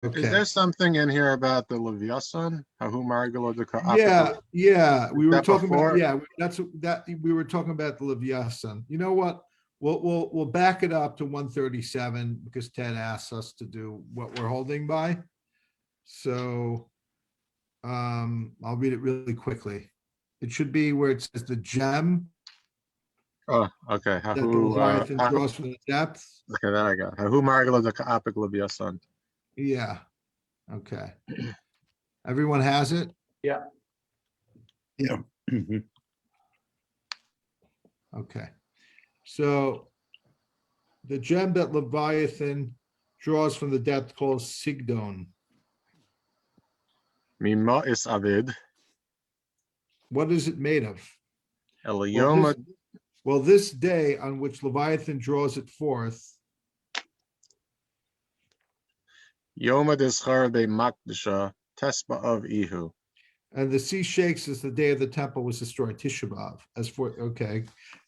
Is there something in here about the Leviathan? Hahu Margalo de Yeah. We were that talking about, before? we were talking about the Leviathan. You know what? We'll back it up to 137 because Ted asked us to do what we're holding by. So I'll read it really quickly. It should be where it says the gem Oh, okay. that the Leviathan draws from the depths. Okay, that I got. Hahu Margalo de Ka'apik Leviathan. Yeah. Okay. Everyone has it? Yeah. Yeah. Okay. So the gem that Leviathan draws from the depth called Sigdon. Mima is Avid. What is it made of? Eliyoma. Well, this day on which Leviathan draws it forth. Yoma Dishar be Makdisha. Tespa of Ihu. And the sea shakes as the day of the temple was destroyed, Tisha B'Av.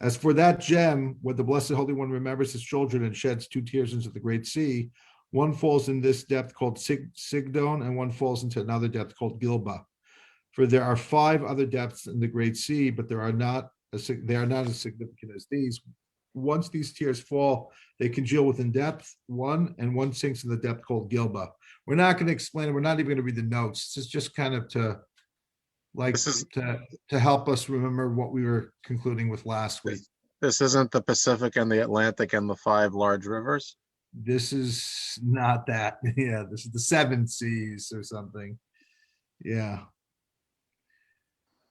As for that gem, where the Blessed Holy One remembers his children and sheds 2 tears into the great sea, one falls in this depth called Sigdon, and one falls into another depth called Gilba. For there are 5 other depths in the great sea, but they are not as significant as these. Once these tears fall, they congeal within depth, and one sinks in the depth called Gilba. We're not going to explain it. We're not even going to read the notes. This is just kind of to help us remember what we were concluding with last week. This isn't the Pacific and the Atlantic and the 5 large rivers? This is not that. Yeah, this is the 7 seas or something. Yeah.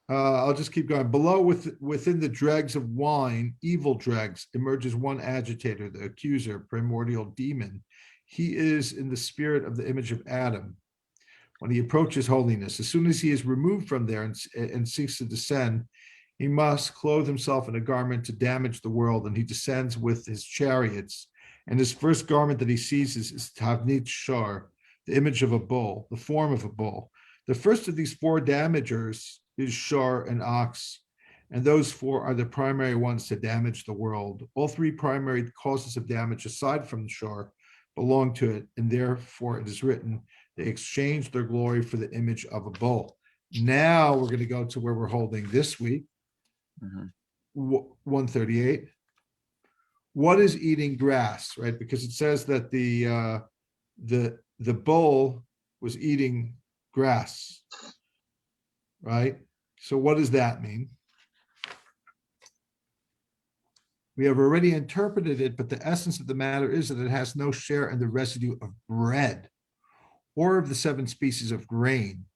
I'll just keep going. Below, within the dregs of wine, evil dregs, emerges one agitator, the accuser, primordial demon. He is in the spirit of the image of Adam. When he approaches holiness, as soon as he is removed from there and seeks to descend, he must clothe himself in a garment to damage the world, and he descends with his chariots. And his first garment that he seizes is Tavnit Shar, the image of a bull, the form of a bull. The first of these 4 damagers is Shar and Ox, and those 4 are the primary ones to damage the world. All 3 primary causes of damage, aside from the Shar, belong to it, and therefore it is written, they exchanged their glory for the image of a bull. Now we're going to go to where we're holding this week, 138. What is eating grass, right? Because it says that the bull was eating grass, right? So what does that mean? We have already interpreted it, but the essence of the matter is that it has no share in the residue of bread or of the 7 species of grain,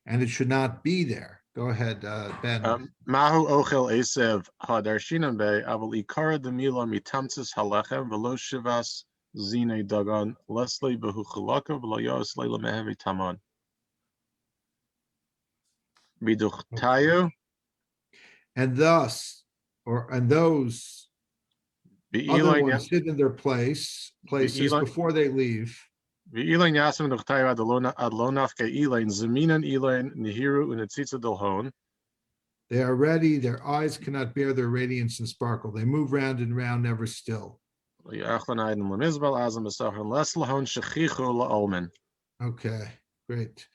and it should not be there. Go ahead, Ben. Mahu ochel esev hadarshina be aval ikara demila mitamtsis halechem velo shivas zine dagan leslie behu chalaka velo yos leila mehevi taman. Biduchtayu. And thus, and those other ones sit in their places before they leave. They are ready, their eyes cannot bear their radiance and sparkle. They move round and round, never still. Okay, great.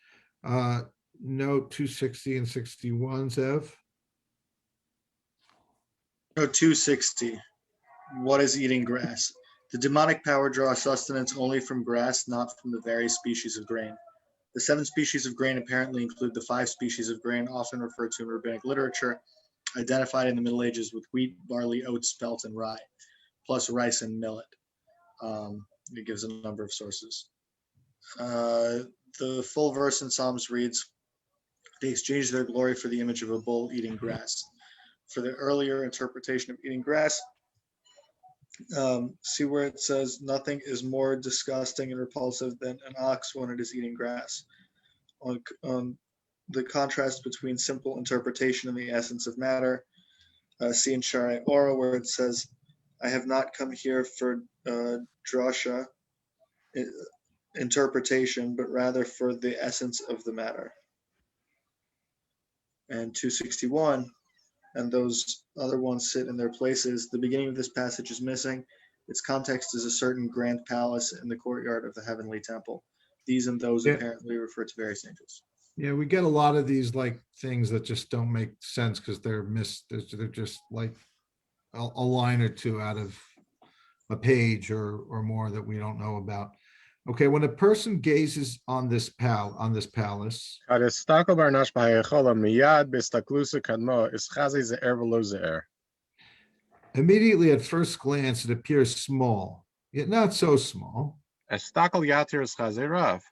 Note 260 and 61, Zev. Note 260. What is eating grass? The demonic power draws sustenance only from grass, not from the various species of grain. The 7 species of grain apparently include the 5 species of grain often referred to in rabbinic literature, identified in the Middle Ages with wheat, barley, oats, spelt, and rye, plus rice and millet. It gives a number of sources. The full verse in Psalms reads, they exchanged their glory for the image of a bull eating grass. For the earlier interpretation of eating grass, see where it says nothing is more disgusting and repulsive than an ox when it is eating grass. On the contrast between simple interpretation and the essence of matter, see in Sharai Ora where it says, I have not come here for drasha interpretation, but rather for the essence of the matter. And 261, and those other ones sit in their places. The beginning of this passage is missing. Its context is a certain grand palace in the courtyard of the heavenly temple. These and those Yeah. apparently refer to various angels. Yeah, we get a lot of these like things that just don't make sense because they're just like a line or two out of a page or more that we don't know about. Okay, when a person gazes on this palace, Aristotle Barnash Bahayachola Miyad Bistaklusa Kadmo is Chazi Ze'er Velo Ze'er. immediately at first glance, it appears small, yet not so small. Estakel Yatir is Chazi Rav.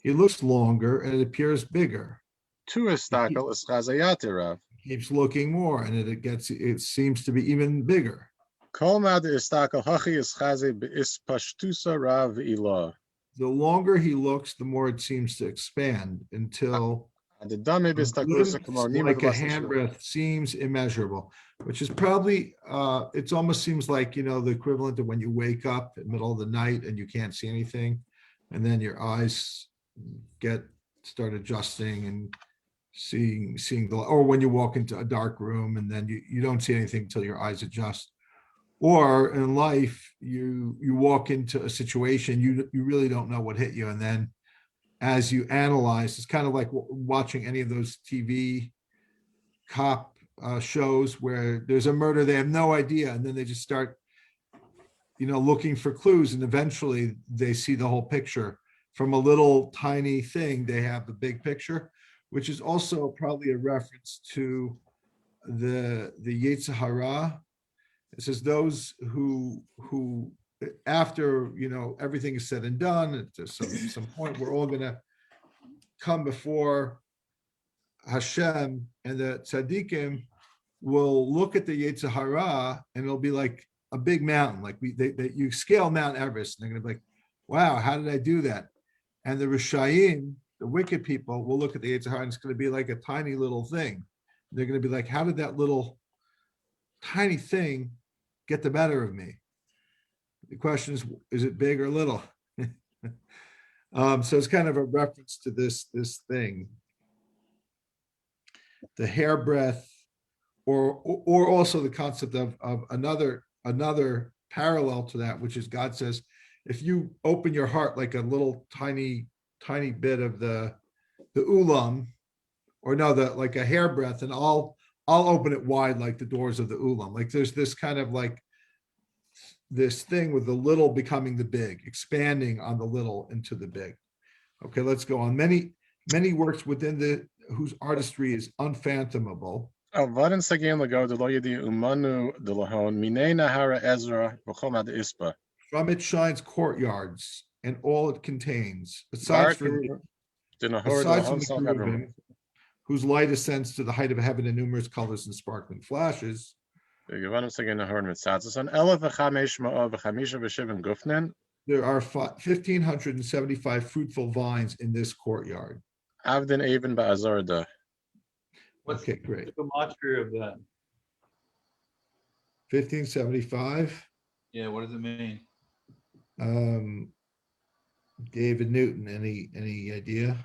It looks longer and it appears bigger. Two Estakel is Chazi Yatir Rav. Keeps looking more and it seems to be even bigger. Kol Mad Estakel Hachi is Chazi Be'is Pashtusa Rav Ilah. The longer he looks, the more it seems to expand until The Dame a Bistaklusa glimpse Kamo Nima like a handbreadth seems immeasurable, which is probably it almost seems like the equivalent of when you wake up in the middle of the night and you can't see anything, and then your eyes start adjusting and seeing the, or when you walk into a dark room and then you don't see anything until your eyes adjust. Or in life, you walk into a situation, you really don't know what hit you. And then as you analyze, it's kind of like watching any of those TV cop shows where there's a murder, they have no idea. And then they just start, looking for clues. And eventually they see the whole picture. From a little tiny thing, they have the big picture, which is also probably a reference to the Yetzer Hara. It says those who after everything is said and done, at some point we're all gonna come before Hashem, and the tzaddikim will look at the Yetzer Hara and it'll be like a big mountain, like you scale Mount Everest, and they're gonna be like, wow, how did I do that? And the Rishayim, the wicked people, will look at the Yetzer Hara and it's gonna be like a tiny little thing. They're gonna be like, how did that little tiny thing get the better of me? The question is it big or little? So it's kind of a reference to this thing. The hairbreadth, or also the concept of another parallel to that, which is God says, if you open your heart like a little tiny bit of the ulam, or no, like a hairbreadth, and I'll open it wide like the doors of the ulam. Like there's this kind of like this thing with the little becoming the big, expanding on the little into the big. Okay, let's go on. Many works within whose artistry is unfathomable. Vaden Sagin Lago de Loyadi Umanu de Lahon, Mine Nahara Ezra, Vachomad Ispa. From it shines courtyards and all it contains, besides from the cherubim, whose light ascends to the height of heaven in numerous colors and sparkling flashes. There are 1,575 fruitful vines in this courtyard. What's Okay, great. the gematria of that? 1575. Yeah, what does it mean? David Newton, any idea?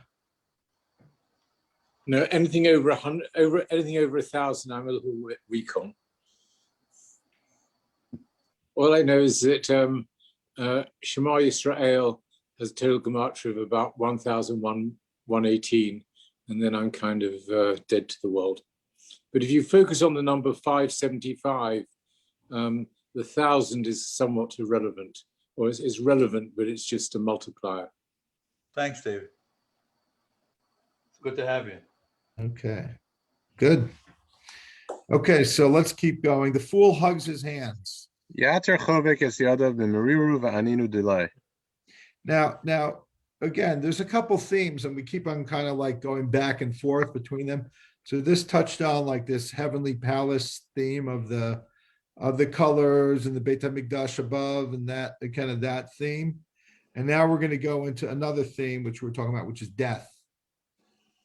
No, anything over 100, anything over 1,000, I'm a little weak on. All I know is that Shema Yisrael has a total gematria of about 1,118, and then I'm kind of dead to the world. But if you focus on the number 575, the 1,000 is somewhat irrelevant, or it's relevant, but it's just a multiplier. Thanks, David. It's good to have you. Okay, good. Okay, so let's keep going. The fool hugs his hands. Yater Chovek es Yadav b'Meriru v'Aninu Delay. Now, again, there's a couple themes, and we keep on kind of like going back and forth between them. So this touched on like this heavenly palace theme of the colors and the Beit HaMikdash above, and that kind of that theme. And now we're going to go into another theme, which we're talking about, which is death.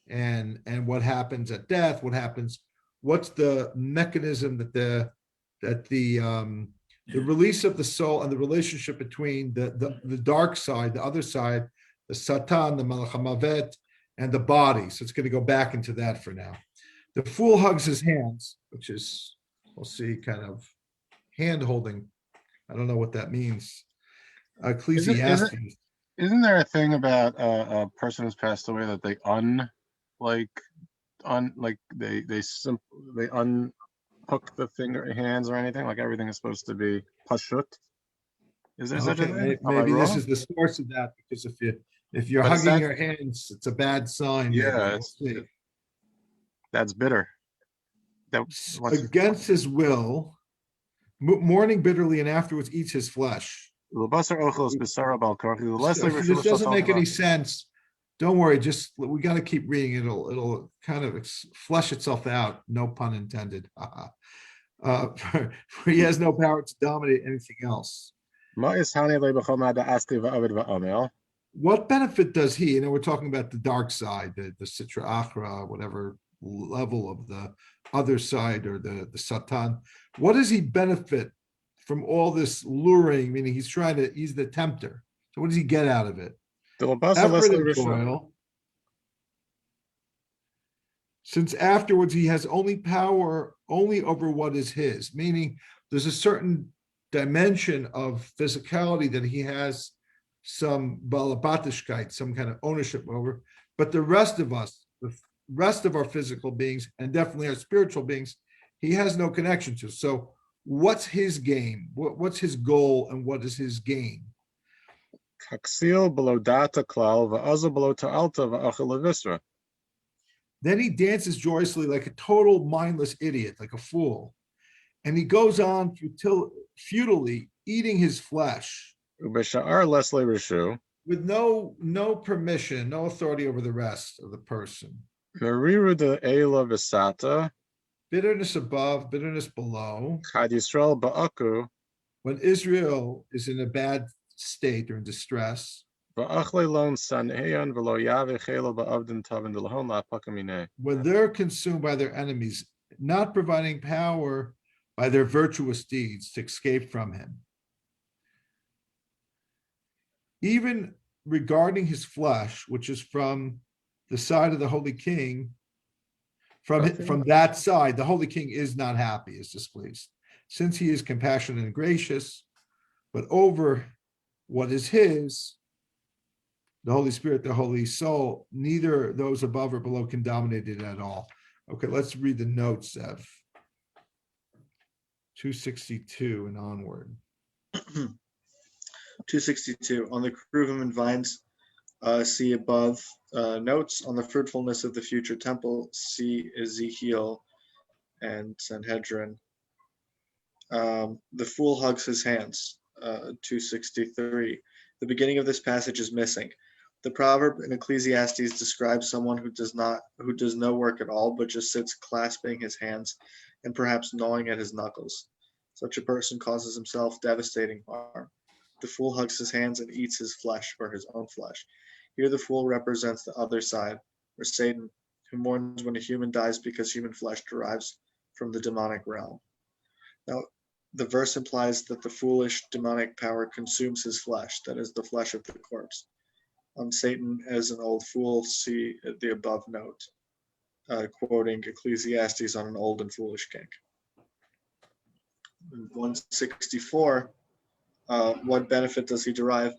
And what happens at death? What's the mechanism that the release of the soul and the relationship between the dark side, the other side, the Satan, the Malach HaMavet, and the body. So it's going to go back into that for now. The fool hugs his hands, which is, we'll see, kind of hand holding. I don't know what that means. Ecclesiastes. Isn't there a thing about a person who's passed away that they like they unhook the hands or anything? Like everything is supposed to be pashut. Is there such a Okay, thing? Am I maybe this wrong? is the source of that, because if you're But it's hugging that, your hands, it's a bad sign, maybe. yeah, We'll see. that's bitter. That what's Against his will, mourning bitterly, and afterwards eats his flesh. L'basar ochos b'sara bal karchi. So Leslie if this Rishon doesn't make Shal any sense, don't worry. Just we got to keep reading. It'll kind of flesh itself out. No pun intended. For he has no power to dominate anything else. What benefit does he? We're talking about the dark side, the Sitra Achra, whatever level of the other side, or the Satan. What does he benefit from all this luring? Meaning he's the tempter. So what does he get out of it? Effort and toil. Since afterwards he has only power over what is his, meaning there's a certain dimension of physicality that he has some balabatishkeit, some kind of ownership over, but the rest of us, the rest of our physical beings, and definitely our spiritual beings, he has no connection to. So what's his game? What's his goal, and what is his gain? Then he dances joyously like a total mindless idiot, like a fool. And he goes on futilely eating his flesh with no permission, no authority over the rest of the person. Bitterness above, bitterness below. When Israel is in a bad state or in distress, when they're consumed by their enemies, not providing power by their virtuous deeds to escape from him. Even regarding his flesh, which is from the side of the Holy King, from that side, the Holy King is not happy, is displeased, since he is compassionate and gracious, but over what is his, the Holy Spirit, the Holy Soul, neither those above or below can dominate it at all. Okay, let's read the notes of 262 and onward. 262. On the Keruvim and vines, see above. Notes on the fruitfulness of the future temple, see Ezekiel and Sanhedrin. The fool hugs his hands, 263. The beginning of this passage is missing. The proverb in Ecclesiastes describes someone who does no work at all, but just sits clasping his hands and perhaps gnawing at his knuckles. Such a person causes himself devastating harm. The fool hugs his hands and eats his flesh, or his own flesh. Here the fool represents the other side, or Satan, who mourns when a human dies because human flesh derives from the demonic realm. Now, the verse implies that the foolish demonic power consumes his flesh, that is, the flesh of the corpse. On Satan as an old fool, see the above note, quoting Ecclesiastes on an old and foolish king. 164, what benefit does he derive?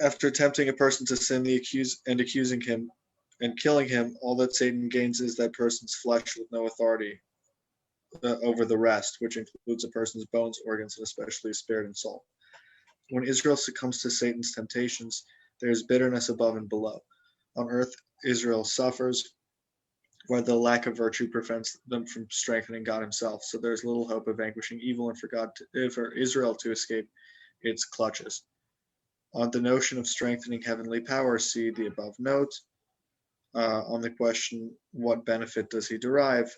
After tempting a person to sin, accusing him and killing him, all that Satan gains is that person's flesh with no authority over the rest, which includes a person's bones, organs, and especially spirit and soul. When Israel succumbs to Satan's temptations, there is bitterness above and below. On earth, Israel suffers, where the lack of virtue prevents them from strengthening God himself. So there's little hope of vanquishing evil and for Israel to escape its clutches. On the notion of strengthening heavenly power, see the above note. On the question, what benefit does he derive?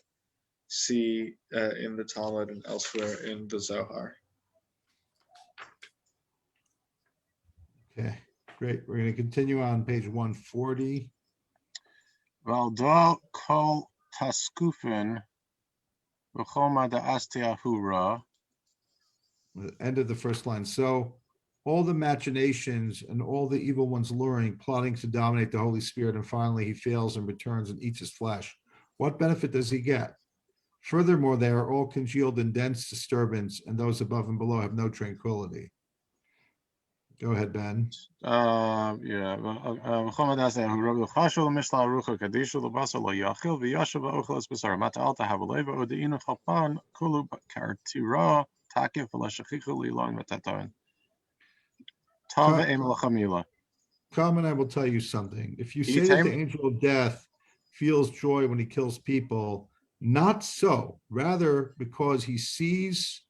See in the Talmud and elsewhere in the Zohar. Okay, great. We're going to continue on page 140. Valda kol taskufen v'choma da astiahura. The end of the first line. So all the machinations and all the evil ones luring, plotting to dominate the Holy Spirit, and finally he fails and returns and eats his flesh. What benefit does he get? Furthermore, they are all congealed in dense disturbance, and those above and below have no tranquility. Go ahead, Ben. Yeah. Muhammad has a Rabbi Chashul Mishla Rucha Kadishu Labasa Lo Yachil V'Yashav Ochelas B'Sar Mat Alta Havaleva Odeinu Chalpan Kulu Kartira Takif V'Lashachichu Lilon Metatan Tava Em Lachamila. Come and I will tell you something. If you say that Time- the angel of death feels joy when he kills people, not so. Rather, because he sees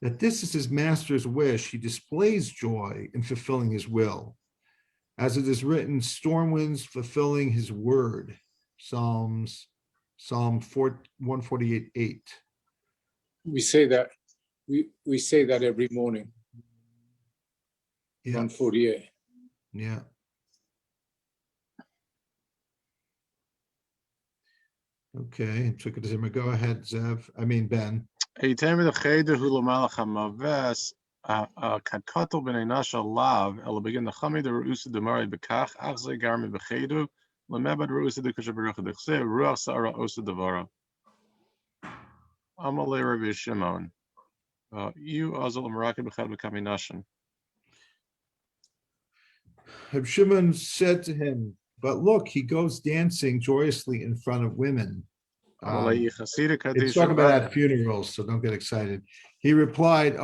that this is his master's wish, he displays joy in fulfilling his will. As it is written, storm winds fulfilling his word. Psalm 148:8. We say that we say that every morning. Yeah, 148. yeah. Okay, go ahead, Zev. I mean, Ben. Eitem the Cheder Hula Malach Hamaves Kadkatel B'nei Nasha Lav El Begin the Chamid the Rusa Demari Bekach Achze Garmi Bechedu Lemebad Rusa de Kushabaruch Dechse Ruach Sara Osa Devara Amalei Rabbi Shimon You Azal Meraki Bechad Bekami Nashan. Reb Shimon said to him, but look, he goes dancing joyously in front of women. It's talking about at funerals, so don't get excited. He replied,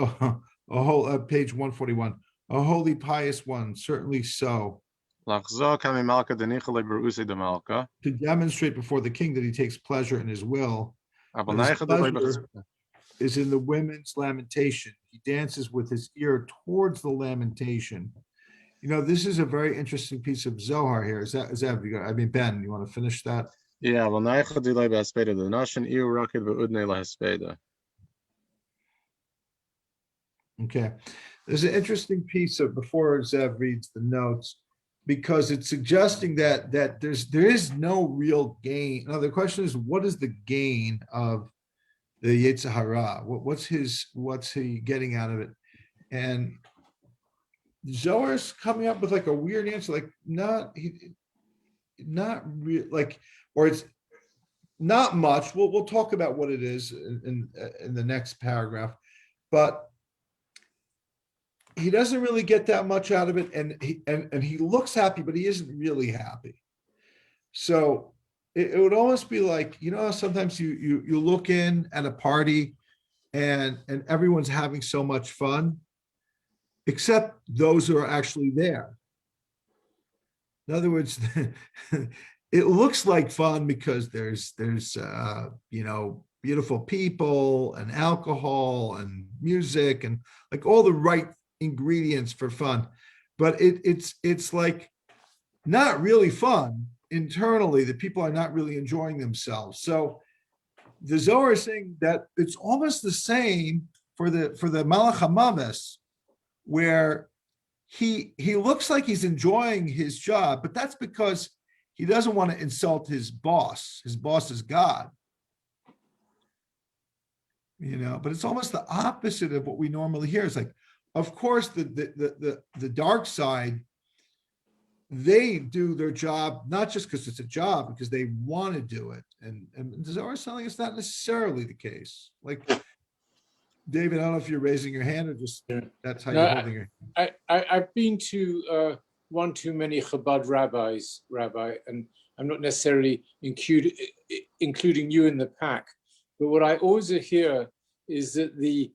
page 141, a holy pious one, certainly so. To demonstrate before the king that he takes pleasure in his will, but his pleasure is in the women's lamentation. He dances with his ear towards the lamentation. You know, this is a very interesting piece of Zohar here. Is that I mean, Ben, you want to finish that? Yeah, well, the Nation EU rocket Udne Lahaspeda. Okay. There's an interesting piece of before Zev reads the notes, because it's suggesting that there is no real gain. Now the question is, what is the gain of the Yetzer Hara? What's he getting out of it? And Zohar's coming up with like a weird answer, like not real, like, or it's not much. We'll talk about what it is in the next paragraph, but he doesn't really get that much out of it, and he looks happy, but he isn't really happy. So it would almost be like, you know, sometimes you look in at a party and everyone's having so much fun, except those who are actually there. In other words, it looks like fun because there's you know, beautiful people and alcohol and music and like all the right ingredients for fun, but it's like not really fun internally. The people are not really enjoying themselves. So the Zohar is saying that it's almost the same for the Malach HaMaves, where he looks like he's enjoying his job, but that's because he doesn't want to insult his boss. His boss is God. You know, but it's almost the opposite of what we normally hear. It's like, of course, the dark side, they do their job not just because it's a job, because they want to do it. And the Zohar is telling us not necessarily the case. Like, David, I don't know if you're raising your hand or just that's how you're holding your hand. I've been to one too many Chabad rabbis, and I'm not necessarily including you in the pack. But what I always hear is that the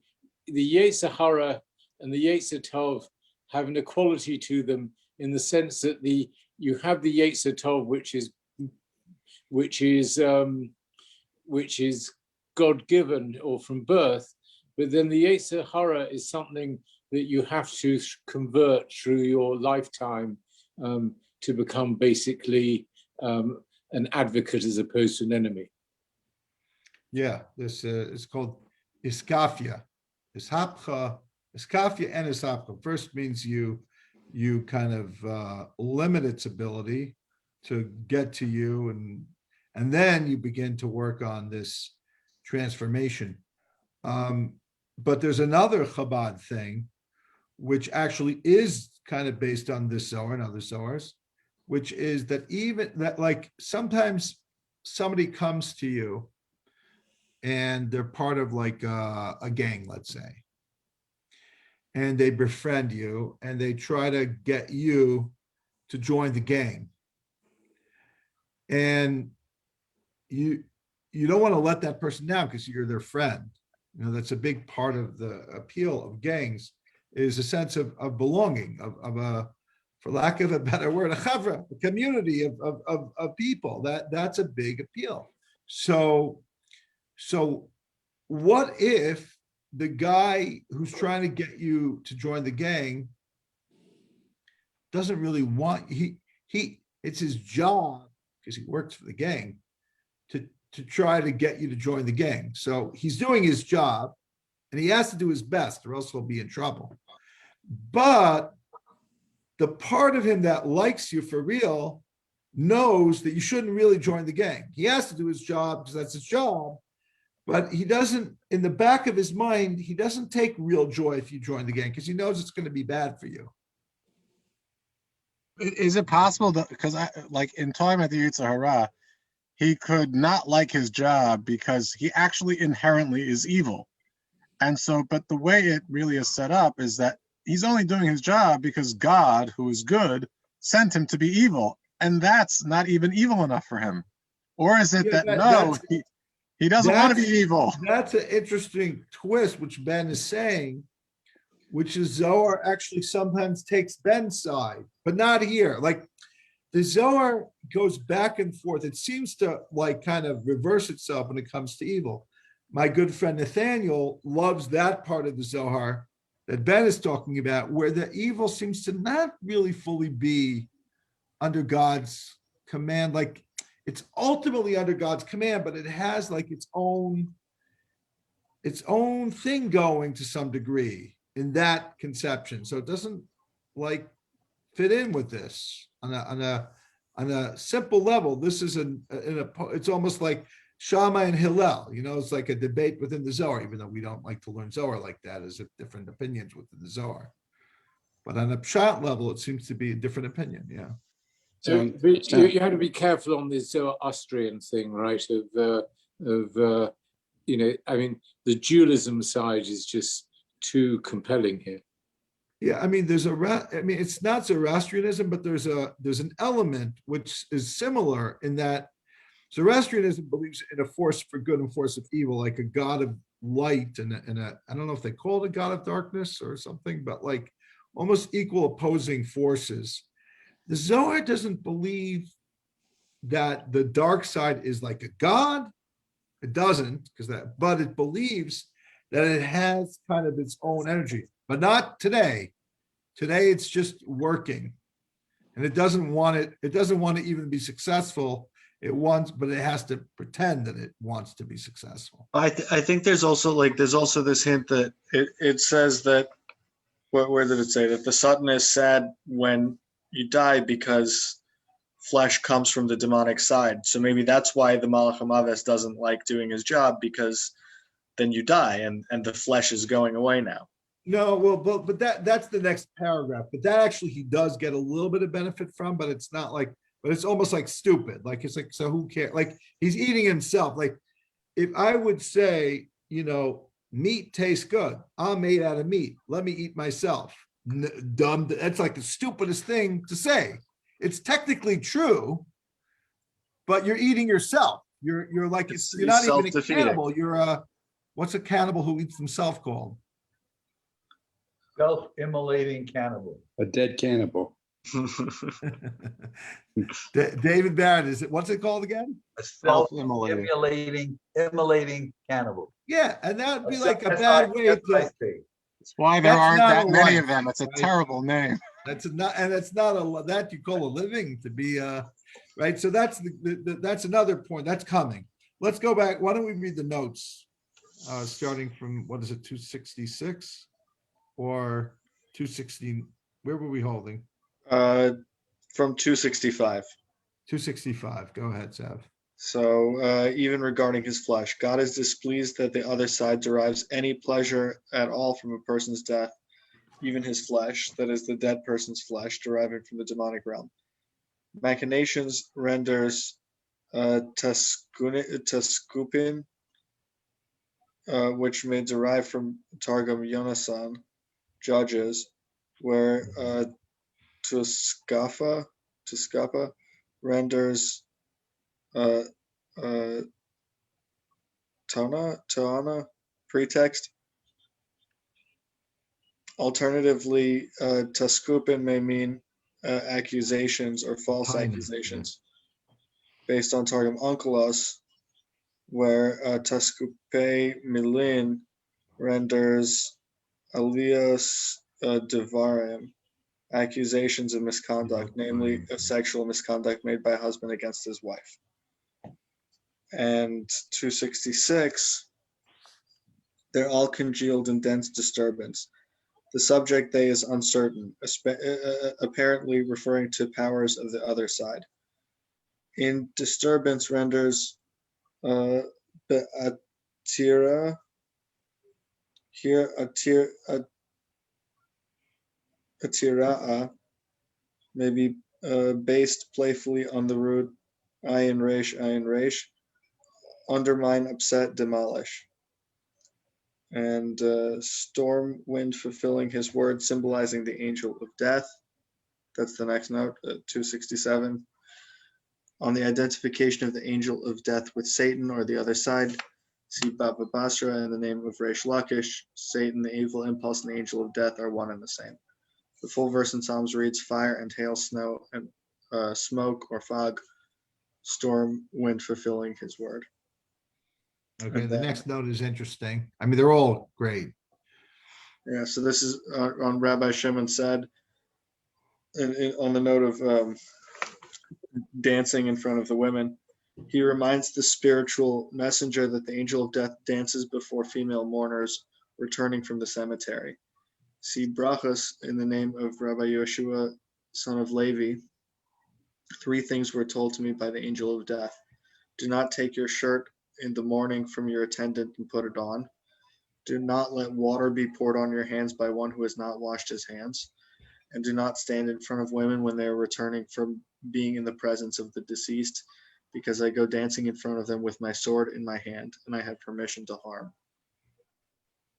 Yetzer Hara and the Yetzer Tov have an equality to them, in the sense that you have the Yetzer Tov, which is God-given or from birth, but then the Yetzer Hara is something that you have to convert through your lifetime to become basically an advocate as opposed to an enemy. Yeah, this is called iskafia. Iskafia and iskafia. First means you kind of limit its ability to get to you, and then you begin to work on this transformation. But there's another Chabad thing, which actually is kind of based on this Zohar and other Zohars, which is that even that, like, sometimes somebody comes to you and they're part of like a gang, let's say, and they befriend you and they try to get you to join the gang. And you don't want to let that person down because you're their friend. That's a big part of the appeal of gangs, is a sense of belonging, of a, for lack of a better word, a chavra, a community of people. That's a big appeal. So what if the guy who's trying to get you to join the gang doesn't really want, it's his job, because he works for the gang, to try to get you to join the gang. So he's doing his job and he has to do his best or else he'll be in trouble. But the part of him that likes you for real knows that you shouldn't really join the gang. He has to do his job because that's his job, but he doesn't, in the back of his mind, he doesn't take real joy if you join the gang because he knows it's going to be bad for you. Is it possible that, because like in talking about the Yetzer Hara, he could not like his job because he actually inherently is evil. And so, but the way it really is set up is that he's only doing his job because God, who is good, sent him to be evil. And that's not even evil enough for him. Or is it he doesn't want to be evil? That's an interesting twist, which Ben is saying, which is Zohar actually sometimes takes Ben's side, but not here. Like the Zohar goes back and forth. It seems to like kind of reverse itself when it comes to evil. My good friend Nathaniel loves that part of the Zohar that Ben is talking about, where the evil seems to not really fully be under God's command. Like it's ultimately under God's command, but it has like its own thing going to some degree in that conception. So it doesn't like fit in with this on a simple level. This is it's almost like Shammai and Hillel, it's like a debate within the Zohar, even though we don't like to learn Zohar like that, as if different opinions within the Zohar. But on a pshat level, it seems to be a different opinion. Yeah. So you have to be careful on this Zoroastrian thing, right? I mean, the dualism side is just too compelling here. Yeah, I mean, it's not Zoroastrianism, but there's an element which is similar in that Zoroastrianism believes in a force for good and force of evil, like a god of light and I don't know if they call it a god of darkness or something, but like almost equal opposing forces. The Zohar doesn't believe that the dark side is like a god. It doesn't, but it believes that it has kind of its own energy, but not today. Today it's just working, and it doesn't want to even be successful. But it has to pretend that it wants to be successful. I think there's also this hint that it says that, where did it say that the Satan is sad when you die because flesh comes from the demonic side. So maybe that's why the Malach HaMaves doesn't like doing his job, because then you die and the flesh is going away now. No, well, but that's the next paragraph. But that actually he does get a little bit of benefit from, but it's not like, but it's almost like stupid. Like it's like, so who cares? Like he's eating himself. Like if I would say, meat tastes good, I'm made out of meat, let me eat myself. Dumb. That's like the stupidest thing to say. It's technically true, but you're eating yourself. You're like, you're not even a cannibal. You're what's a cannibal who eats himself called? Self-immolating cannibal. A dead cannibal. David Barrett, what's it called again? A self-immolating cannibal. Yeah, and that would be like a bad way to. That's why there aren't that many of them. It's a terrible name. That's not that you call a living to be right. So that's that's another point that's coming. Let's go back. Why don't we read the notes, starting from what is it, 266 or 216? Where were we holding? From 265. 265. Go ahead, Sav. So even regarding his flesh, God is displeased that the other side derives any pleasure at all from a person's death, even his flesh, that is the dead person's flesh, deriving from the demonic realm. Machinations renders taskupin, which may derive from Targum Yonasan, Judges, where Tuskapa renders Tana, pretext. Alternatively, Tuskupin may mean accusations or false Tiny, accusations based on Targum Onkelos, where Tuskupe Milin renders alias Devarim, accusations of misconduct, namely of sexual misconduct made by a husband against his wife. And 266, they're all congealed in dense disturbance. The subject they is uncertain, apparently referring to powers of the other side. In disturbance renders Be'atira, here Atira'a may be based playfully on the root ayin resh, undermine, upset, demolish. And storm wind fulfilling his word, symbolizing the angel of death. That's the next note, 267. On the identification of the angel of death with Satan or the other side, see Baba Basra in the name of Reish Lakish. Satan, the evil impulse, and the angel of death are one and the same. The full verse in Psalms reads, fire and hail, snow and smoke or fog, storm wind fulfilling his word. Okay, the next note is interesting. I mean, they're all great. Yeah, so this is on Rabbi Shimon said, on the note of dancing in front of the women. He reminds the spiritual messenger that the angel of death dances before female mourners returning from the cemetery. See brachas in the name of Rabbi Yeshua, son of Levi. 3 things were told to me by the angel of death. Do not take your shirt in the morning from your attendant and put it on. Do not let water be poured on your hands by one who has not washed his hands. And do not stand in front of women when they are returning from being in the presence of the deceased, because I go dancing in front of them with my sword in my hand, and I have permission to harm.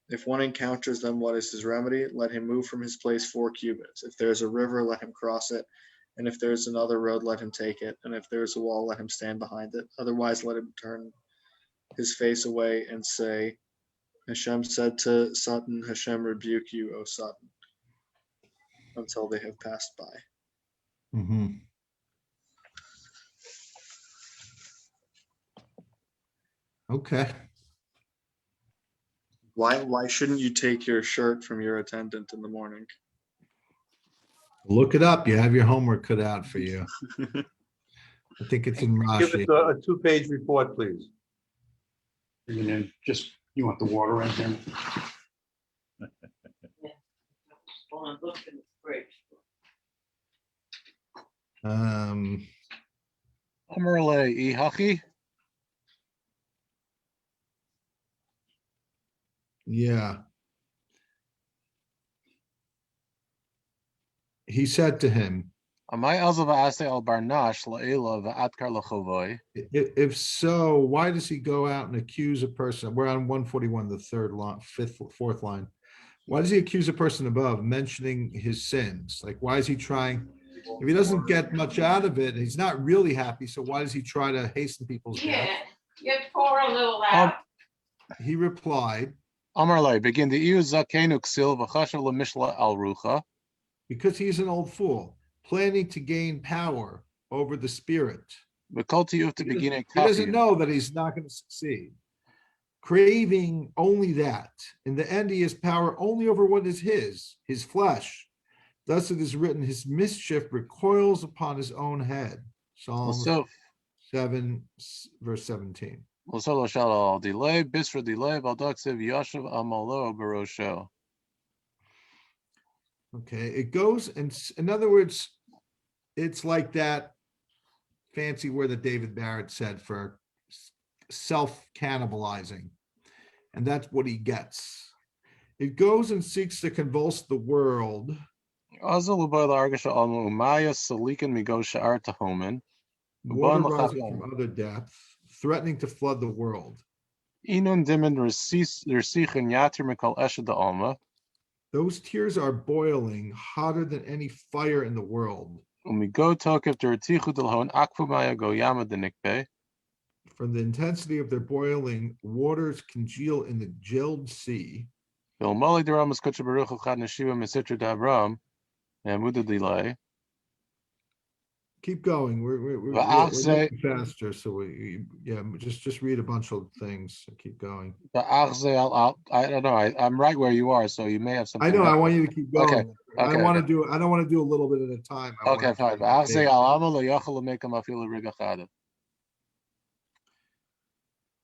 If one encounters them, what is his remedy? Let him move from his place 4 cubits. If there is a river, let him cross it. And if there is another road, let him take it. And if there is a wall, let him stand behind it. Otherwise, let him turn his face away and say, Hashem said to Satan, Hashem rebuke you, O Satan, until they have passed by. Mm-hmm. Okay. Why shouldn't you take your shirt from your attendant in the morning? Look it up. You have your homework cut out for you. I think it's in Give Rashi. us a 2-page report, please. And then just, you want the water in here? Amarle ihaki. Yeah. He said to him, Amai azava ase al barnash la'ela va'atkar lachovoi. if so, why does he go out and accuse a person? We're on 141, the third line, fourth line. Why does he accuse a person above, mentioning his sins? Like, why is he trying? If he doesn't get much out of it, he's not really happy. So why does he try to hasten people's death? You pour a little out. He replied, Amarle begin the iu zakenu ksil v'chashav lemishla al rucha. because he's an old fool, planning to gain power over the spirit. V'kolti ufta beginning He doesn't know that he's not going to succeed. Craving only that. In the end, he has power only over what is his flesh. Thus it is written, his mischief recoils upon his own head. Psalm 7, verse 17. delay bisra delay valdaksiv yashav amalo barosho. Okay, it goes, and in other words, it's like that fancy word that David Barrett said for self-cannibalizing, and that's what he gets. It goes and seeks to convulse the world. Water Water rising from other depth, threatening to flood the world. Those tears are boiling, hotter than any fire in the world. Umigo tokef dertichu delhon akvumaya goyama denikpe. From the intensity of their boiling, waters congeal in the gelled sea. Bilmali deramas kuchabaruchu chad neshiva mesitra dabram. Muda delay. Keep going. We're moving faster, so just read a bunch of things. Keep going. I don't know. I'm right where you are, so you may have something. I know. I want you to keep going. Okay. I don't want to do a little bit at a time. Okay, fine.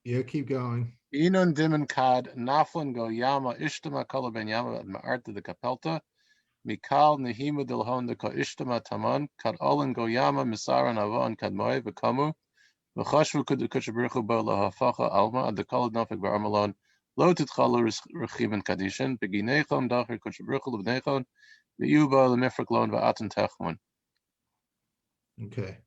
Yeah, keep going. Inun dimen kad naflan go yama ishtama kala ben yama at ma'arta de kapelta. Mikal nehima dilhon de ka ishtama taman kad olan go yama misaran avon kad moe v'kamu. V'chashvu kudu kuchabrichu bo lahafacha alma ad de kala nafik ba'armalon. Lo titchalu rechiven kadishin. Beginechon dacher kuchabrichu lebnechon. V'yuba lemifrak lon va'atan techman. Okay.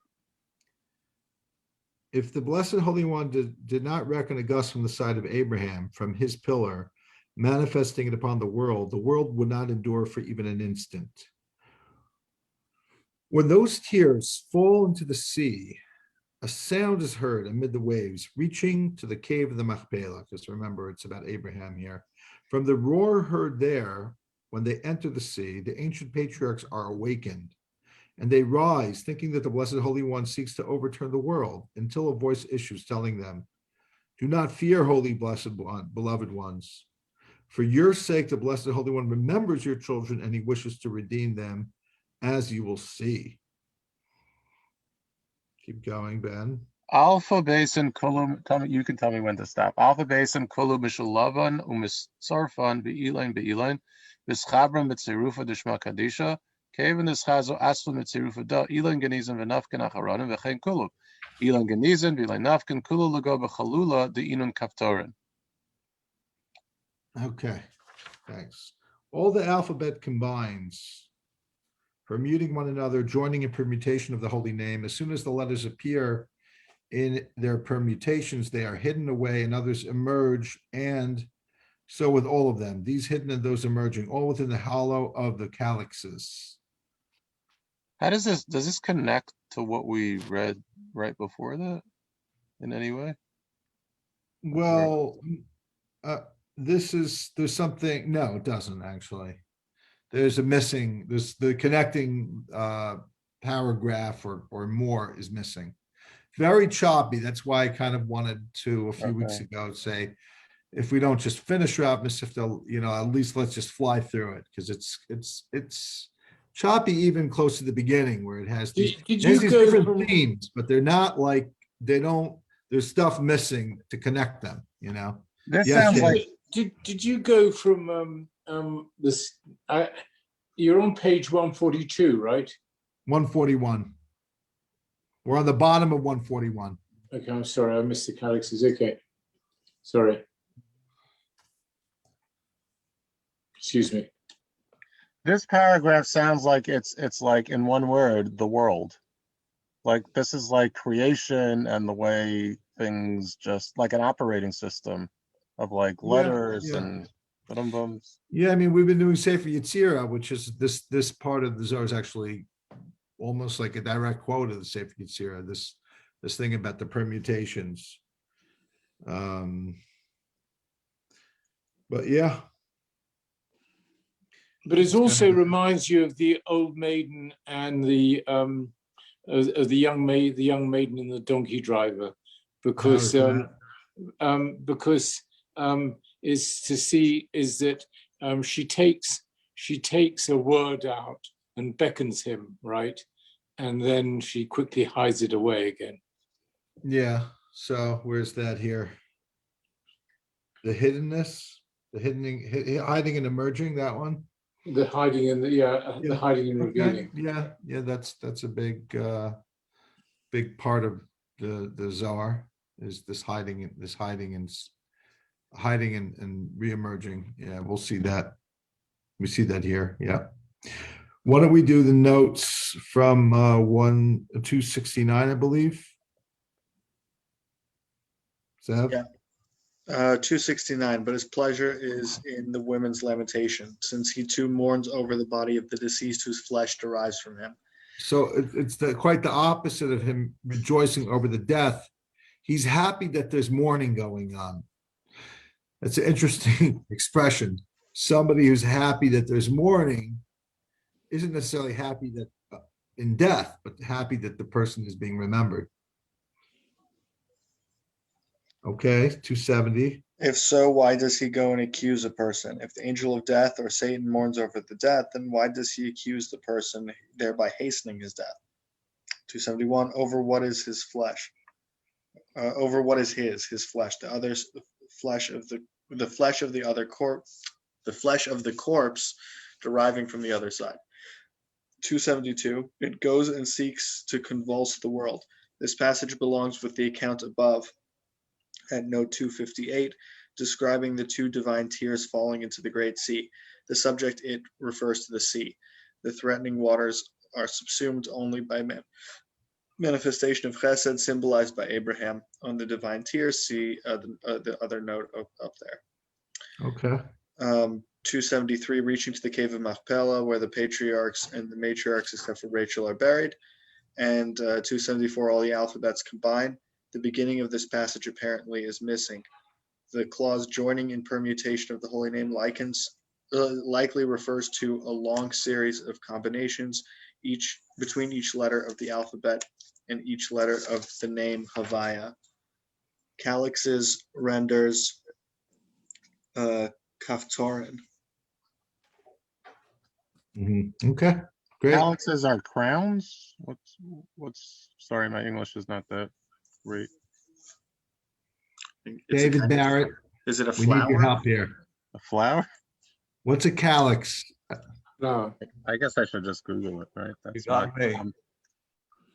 If the Blessed Holy One did not reckon a gust from the side of Abraham, from his pillar, manifesting it upon the world would not endure for even an instant. When those tears fall into the sea, a sound is heard amid the waves, reaching to the cave of the Machpelah, because remember, it's about Abraham here. From the roar heard there, when they enter the sea, the ancient patriarchs are awakened. And they rise, thinking that the Blessed Holy One seeks to overturn the world, until a voice issues telling them, do not fear, holy, blessed one, beloved ones. For your sake, the Blessed Holy One remembers your children, and he wishes to redeem them, as you will see. Keep going, Ben. Alpha basin kulum. You can tell me when to stop. Alpha basin kulum mishulavan umisorfan be'ilain be'ilain bischabram mitzirufa dishma kadisha. Kevin is chazo aslu mitzirufa da ilan genizan v'nafkan acharonim v'chein kulu. Ilan genizan v'ilay nafkan kulu lago b'chalula de'inun kaftorin. Okay, thanks. All the alphabet combines, permuting one another, joining in permutation of the holy name. As soon as the letters appear in their permutations, they are hidden away and others emerge, and so with all of them, these hidden and those emerging, all within the hollow of the calyxes. How does this connect to what we read right before that in any way? Well, there's something, no, it doesn't actually. There's the connecting paragraph or more is missing. Very choppy. That's why I kind of wanted to a few weeks ago say, if we don't just finish Rav Mesivta, at least let's just fly through it, because it's choppy even close to the beginning where it has these different themes, but they're not like there's stuff missing to connect them. This sounds like. Did you go from this? You're on page 142, right? 141. We're on the bottom of 141. Okay, I'm sorry, I missed the calyxes. Okay, sorry. Excuse me. This paragraph sounds like it's like in one word, the world. Like this is like creation and the way things just like an operating system of like letters and bums. Yeah, I mean, we've been doing Sefer Yetzirah, which is this part of the Zohar is actually almost like a direct quote of the Sefer Yetzirah, this thing about the permutations. But yeah. But it also reminds you of the old maiden and the young maiden and the donkey driver, because is to see is that she takes a word out and beckons him, right, and then she quickly hides it away again. Yeah. So where's that here? The hiddenness, hiding and emerging. That one. The hiding and the hiding and revealing. Yeah. That's a big part of the Zohar is this hiding and re-emerging. Yeah, we'll see that. We see that here. Yeah. Why don't we do the notes from 269, I believe. Zev? Yeah. 269, but his pleasure is in the women's lamentation, since he too mourns over the body of the deceased whose flesh derives from him. So it's quite the opposite of him rejoicing over the death. He's happy that there's mourning going on. That's an interesting expression. Somebody who's happy that there's mourning isn't necessarily happy that in death, but happy that the person is being remembered. Okay, 270. If so, why does he go and accuse a person? If the angel of death or Satan mourns over the death, then why does he accuse the person, thereby hastening his death? 271, over what is his flesh? Over what is his flesh? The other's flesh of the flesh of the other corpse, the flesh of the corpse deriving from the other side. 272, it goes and seeks to convulse the world. This passage belongs with the account above at note 258, describing the two divine tears falling into the great sea. The subject, it refers to the sea. The threatening waters are subsumed only by manifestation of chesed, symbolized by Abraham. On the divine tears, see the other note up there. Okay. 273, reaching to the cave of Machpelah, where the patriarchs and the matriarchs, except for Rachel, are buried. And 274, all the alphabets combined. The beginning of this passage apparently is missing. The clause joining in permutation of the holy name likely refers to a long series of combinations, between each letter of the alphabet and each letter of the name Havaya. Calyxes renders Kaftorin. Okay, great. Calyxes are crowns. What's? Sorry, my English is not that great. David Barrett, Is it a we need your flower? help here. A flower? What's a calyx? No, I guess I should just Google it, right? That's got my- me.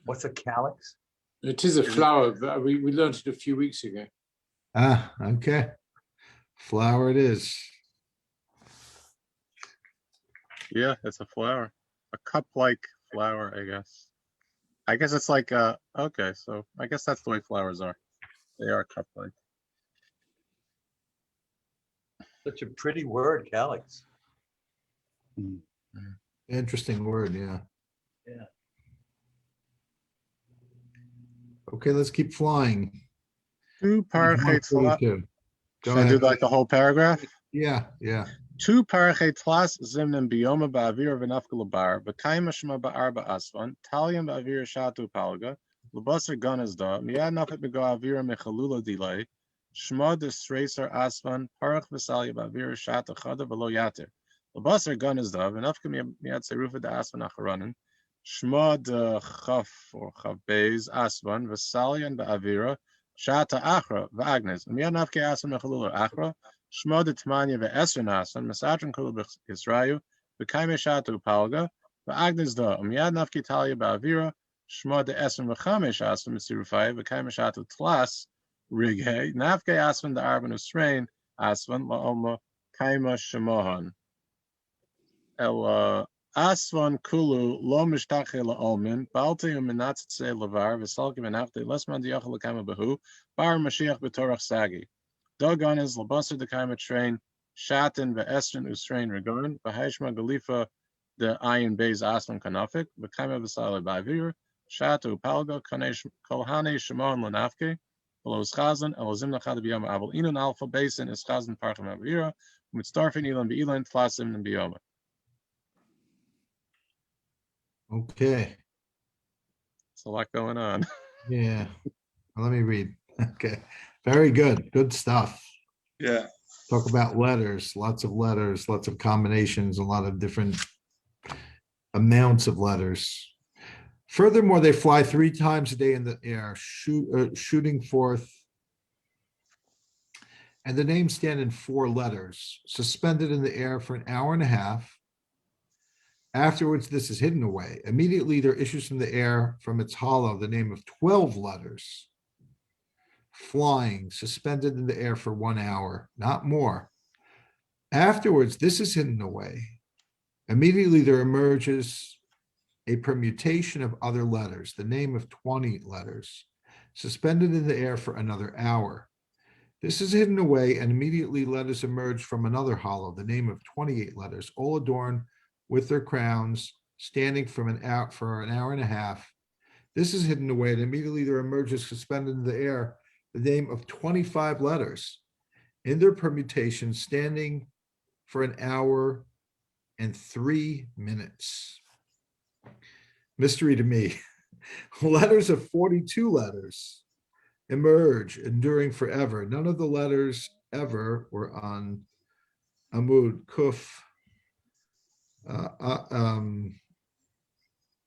What's a calyx? it is a flower, but we learned it a few weeks ago. Ah, okay. Flower it is. Yeah, it's a flower. A cup-like flower, I guess. I guess it's like okay, so I guess that's the way flowers are. They are cup-like. Such a pretty word, calyx. Interesting word, yeah. Yeah. Okay, let's keep flying. Two parachet tlas. 142. Go Should I do ahead. like the whole paragraph? Yeah, yeah. Two parachet tlas zimnim biyoma ba'avir v'nafka labar v'kaima shema ba'ar ba'asvan talyam ba'avir shatu palga l'basar ganazda miyad nafet b'go avir mechalula delay shema desracer asvan parach v'salya ba'avir shata chada v'lo yater l'basar ganazda v'nafka miyad serufa da asvan acharanin shema de chaf or chavbez asvan v'salyan ba'avira shata achra v'agnes miyad nafka asvan mechalula achra Shmo de Tmanya ve'esr nasan, Masatran kulu b'Yisrayu, v'kaime shatu palga, v'agnes da, umyad nafki talia ba'avira, Shmo de esr v'chamesh asan mitzirufai, v'kaime shatu tlas, righe, nafke asvan da arban usrein, asvan la'oma, kaima shemohan. El asvan kulu lo mishtache la'olmin, balte u'minatzitze lavar, v'salki v'nafte, lesman diachal l'kaima b'hu, bar Mashiach b'torach sagi. Dogon is labasar de kaima train, shatin ve'estrin usrein regon, v'haishma galifa de ayin beis asman kanafik, v'kaima v'sala ba'avir, shatu palga kolhane shimon lanafke, v'los chazan, elozim nachad b'yoma, aval inon alpha basin is chazan parcham avira, mitzdarfin ilan be'ilan tlasim and b'yoma. Okay, It's a lot going on. yeah. Let me read. Okay, very good. Good stuff. Yeah. Talk about letters, lots of combinations, a lot of different amounts of letters. Furthermore, they fly 3 times a day in the air, shooting forth, and the names stand in 4 letters, suspended in the air for an hour and a half. Afterwards, this is hidden away. Immediately, there issues from the air, from its hollow, the name of 12 letters, flying, suspended in the air for 1 hour, not more. Afterwards, this is hidden away. Immediately, there emerges a permutation of other letters, the name of 20 letters, suspended in the air for another hour. This is hidden away, and immediately letters emerge from another hollow, the name of 28 letters, all adorned with their crowns, standing for an hour and a half. This is hidden away, and immediately there emerges, suspended in the air, the name of 25 letters in their permutation, standing for an hour and 3 minutes. Mystery to me. Letters of 42 letters emerge, enduring forever. None of the letters ever were on Amud, Kuf,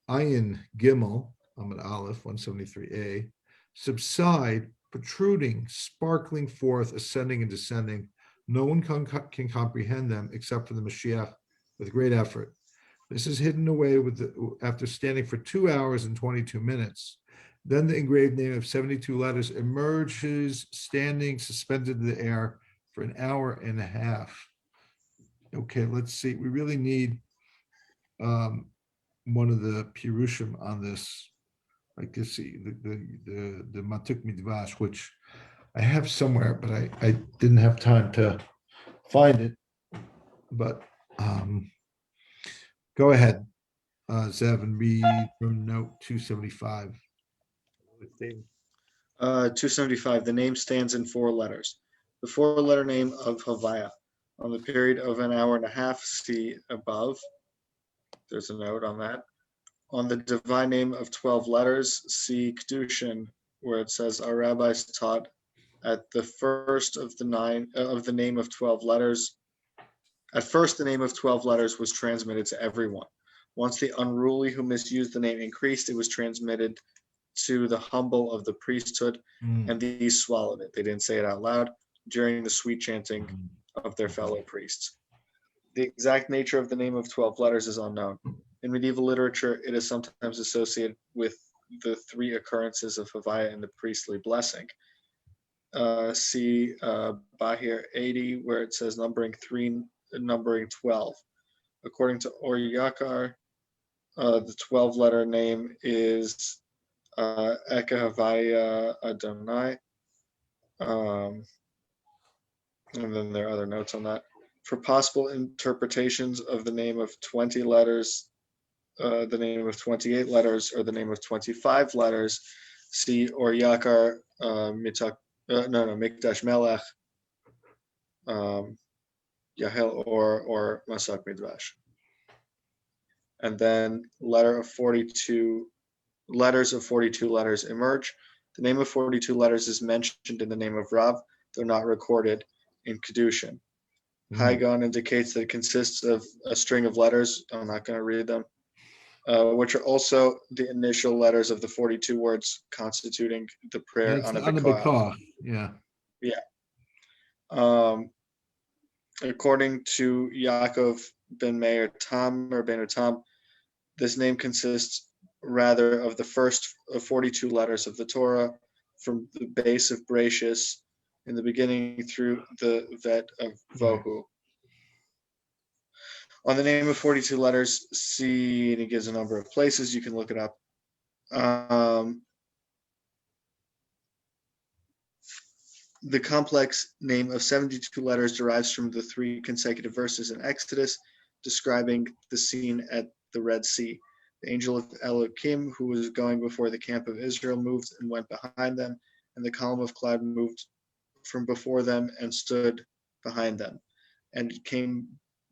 Ayin, Gimel, Amud Aleph, 173a, subside, protruding, sparkling forth, ascending and descending. No one can comprehend them except for the Mashiach with great effort. This is hidden away after standing for 2 hours and 22 minutes. Then the engraved name of 72 letters emerges, standing suspended in the air for an hour and a half. Okay, let's see. We really need one of the Pirushim on this. Like this, the Matuk Midvash, which I have somewhere, but I didn't have time to find it. But go ahead, Zev, and read from note 275. 275, the name stands in 4 letters. The 4-letter name of Havaya. On the period of an hour and a half, see above. There's a note on that. On the divine name of 12 letters, see Kedushin, where it says our rabbis taught at the first of the name of 12 letters. At first, the name of 12 letters was transmitted to everyone. Once the unruly who misused the name increased, it was transmitted to the humble of the priesthood, and these swallowed it. They didn't say it out loud during the sweet chanting of their fellow priests. The exact nature of the name of 12 letters is unknown. In medieval literature, it is sometimes associated with the 3 occurrences of Havaya in the priestly blessing. See Bahir 80, where it says numbering 3, numbering 12. According to Or Yakar, the 12-letter name is Eka Havaya Adonai. And then there are other notes on that. For possible interpretations of the name of 20 letters, the name of 28 letters, or the name of 25 letters, see Or Yakar Mikdash Melech, Yahel or Masak Midrash. And then letters of 42 letters emerge. The name of 42 letters is mentioned in the name of Rav, though not recorded in Kedushin. Hagon indicates that it consists of a string of letters. I'm not going to read them, which are also the initial letters of the 42 words constituting the prayer on a Bikah. Yeah. According to Yaakov ben Meir Tam or Ben Tam, this name consists rather of the first of 42 letters of the Torah, from the base of Bereshis in the beginning through the vet of Vohu. On the name of 42 letters, see, and he gives a number of places, you can look it up. The complex name of 72 letters derives from the 3 consecutive verses in Exodus describing the scene at the Red Sea. The angel of Elohim, who was going before the camp of Israel, moved and went behind them, and the column of cloud moved from before them and stood behind them, and it came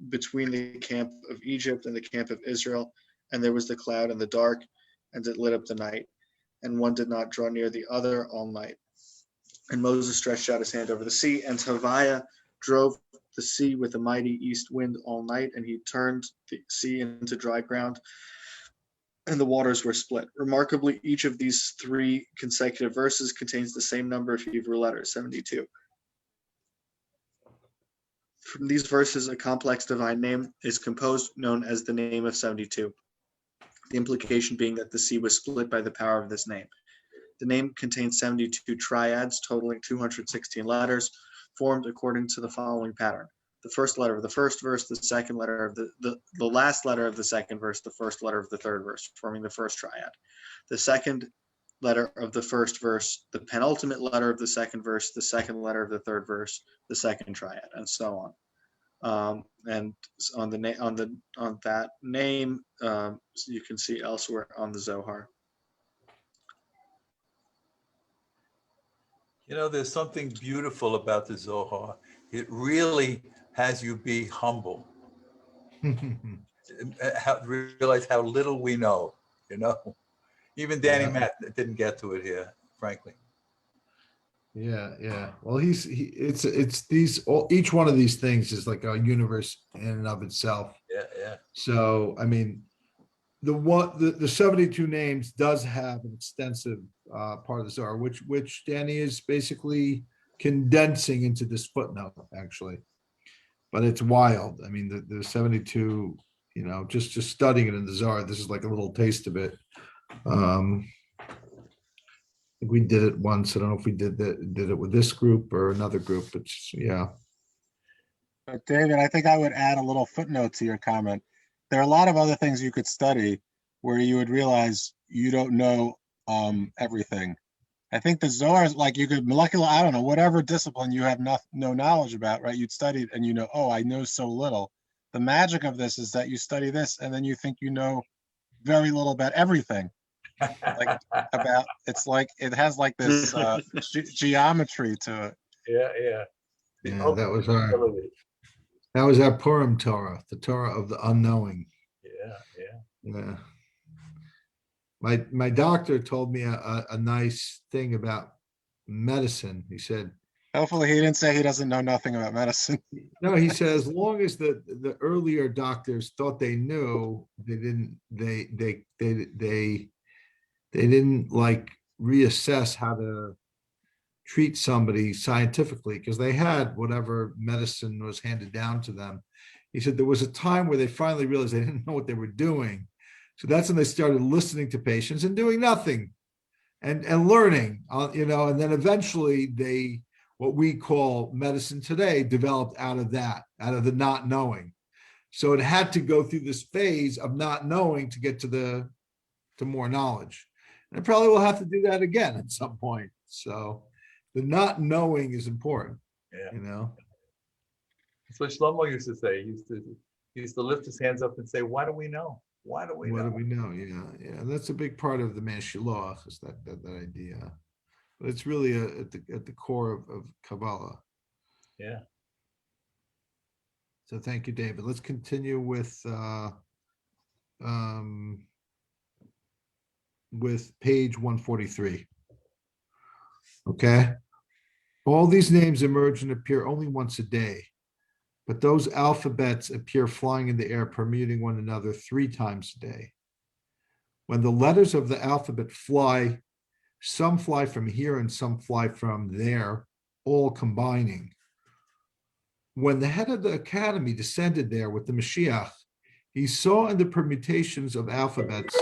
between the camp of Egypt and the camp of Israel, and there was the cloud and the dark, and it lit up the night, and one did not draw near the other all night. And Moses stretched out his hand over the sea, and Havaya drove the sea with a mighty east wind all night, and he turned the sea into dry ground, and the waters were split. Remarkably, each of these 3 consecutive verses contains the same number of Hebrew letters, 72. From these verses, a complex divine name is composed, known as the name of 72. The implication being that the sea was split by the power of this name. The name contains 72 triads, totaling 216 letters, formed according to the following pattern. The first letter of the first verse, the second letter of the last letter of the second verse, the first letter of the third verse, forming the first triad. The second letter of the first verse, the penultimate letter of the second verse, the second letter of the third verse, the second triad, and so on. And on that name, you can see elsewhere on the Zohar. You know, there's something beautiful about the Zohar. It really has you be humble. Realize how little we know, you know. Even Danny Yeah. Matt didn't get to it here, frankly. Yeah. Well, it's these each one of these things is like a universe in and of itself. Yeah. So I mean, the 72 names does have an extensive part of the Zohar, which Danny is basically condensing into this footnote, actually. But it's wild. I mean, the 72, you know, just studying it in the Zohar, this is like a little taste of it. I think we did it once. I don't know if we did it with this group or another group, but yeah. But David, I think I would add a little footnote to your comment. There are a lot of other things you could study where you would realize you don't know everything. I think the Zohar is like you could I don't know, whatever discipline you have no knowledge about, right? You'd study it and you know, oh, I know so little. The magic of this is that you study this and then you think you know very little about everything. Like it's like it has like this geometry to it. Yeah. Yeah, that was our Purim Torah, the Torah of the unknowing. Yeah. My doctor told me a nice thing about medicine. He said, Hopefully he didn't say he doesn't know nothing about medicine. no, he said, as long as the earlier doctors thought they knew, they didn't like reassess how to treat somebody scientifically because they had whatever medicine was handed down to them. He said there was a time where they finally realized they didn't know what they were doing. So that's when they started listening to patients and doing nothing and learning, you know, and then eventually what we call medicine today developed out of the not knowing. So it had to go through this phase of not knowing to get to more knowledge. And it probably will have to do that again at some point. So the not knowing is important, you know. That's what Shlomo used to say. He used to lift his hands up and say, "Why do we know? Why do we know?" What do we know? Yeah. That's a big part of the Mashilach, is that idea. But it's really at the core of Kabbalah. Yeah. So thank you, David. Let's continue with page 143. Okay. All these names emerge and appear only once a day, but those alphabets appear flying in the air, permuting one another 3 times a day. When the letters of the alphabet fly, some fly from here and some fly from there, all combining. When the head of the academy descended there with the Mashiach, he saw in the permutations of alphabets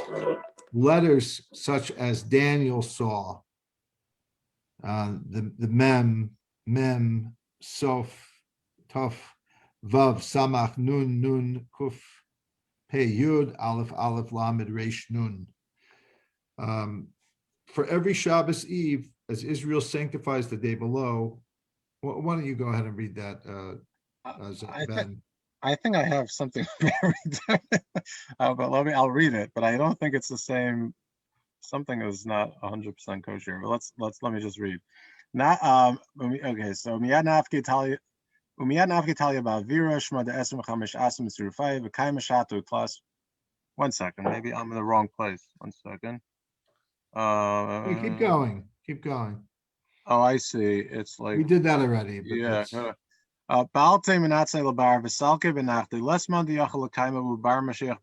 letters such as Daniel saw, the Mem, Sof, Tov, Vav, Samach, Nun, Kuf, Pei, Yud, Aleph, Lamed, Resh, Nun. For every Shabbos Eve, as Israel sanctifies the day below, why don't you go ahead and read that, Ben? I think I have something very different, but I'll read it. But I don't think it's the same. Something is not 100% kosher. But let me just read. Okay. So Miyad Nafki Talia Ba'Vira Shma de Esrim Chamish Asim Mitzurufay V'Kayim Shatu class. 1 second. Maybe I'm in the wrong place. 1 second. Keep going. Oh, I see. It's like we did that already. But yeah. Baalte Menatze Labar Vesalke Benachti Lesman Diachal Kaima Ubar Mashiach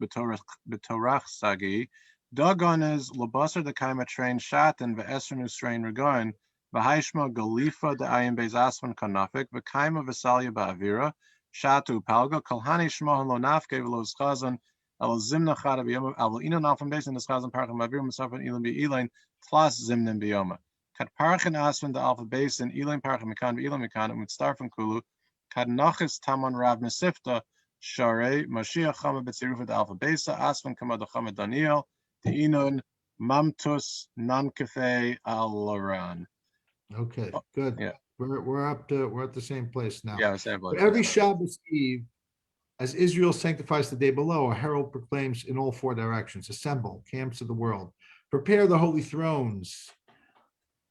Betorach Sagi Dagon is Labasar the Kaima train Shat and Ve'esrenu strain Regoin Vahaishma Galifa the Ayin Bez Asman Kanafik V'Kaima Vesalia Ba'avira Shatu Palga Kalhani Shmohan Lo Nafke V'Lo Schazan El Zimna Chada B'Yoma El Ina Nafam Bez in the Schazan Parchim Avir Musafan Ilim Be'ilain Tlas Zimnin B'Yoma Kat Parchin Asman the Alpha Base in Ilim Parchim Mikan B'ilam Mikan and Mitzdarfim Kulu Kad Nachis Taman Rav Mesivta Share Mashiach Chama B'Tzirufat Alpha Besa Asman Kama Chama Daniel Te'inon Mamtus Namkafe al-Laran. Okay, good. Yeah. We're at the same place now. Yeah, same place. But every Shabbos Eve, as Israel sanctifies the day below, a herald proclaims in all four directions, assemble, camps of the world, prepare the holy thrones.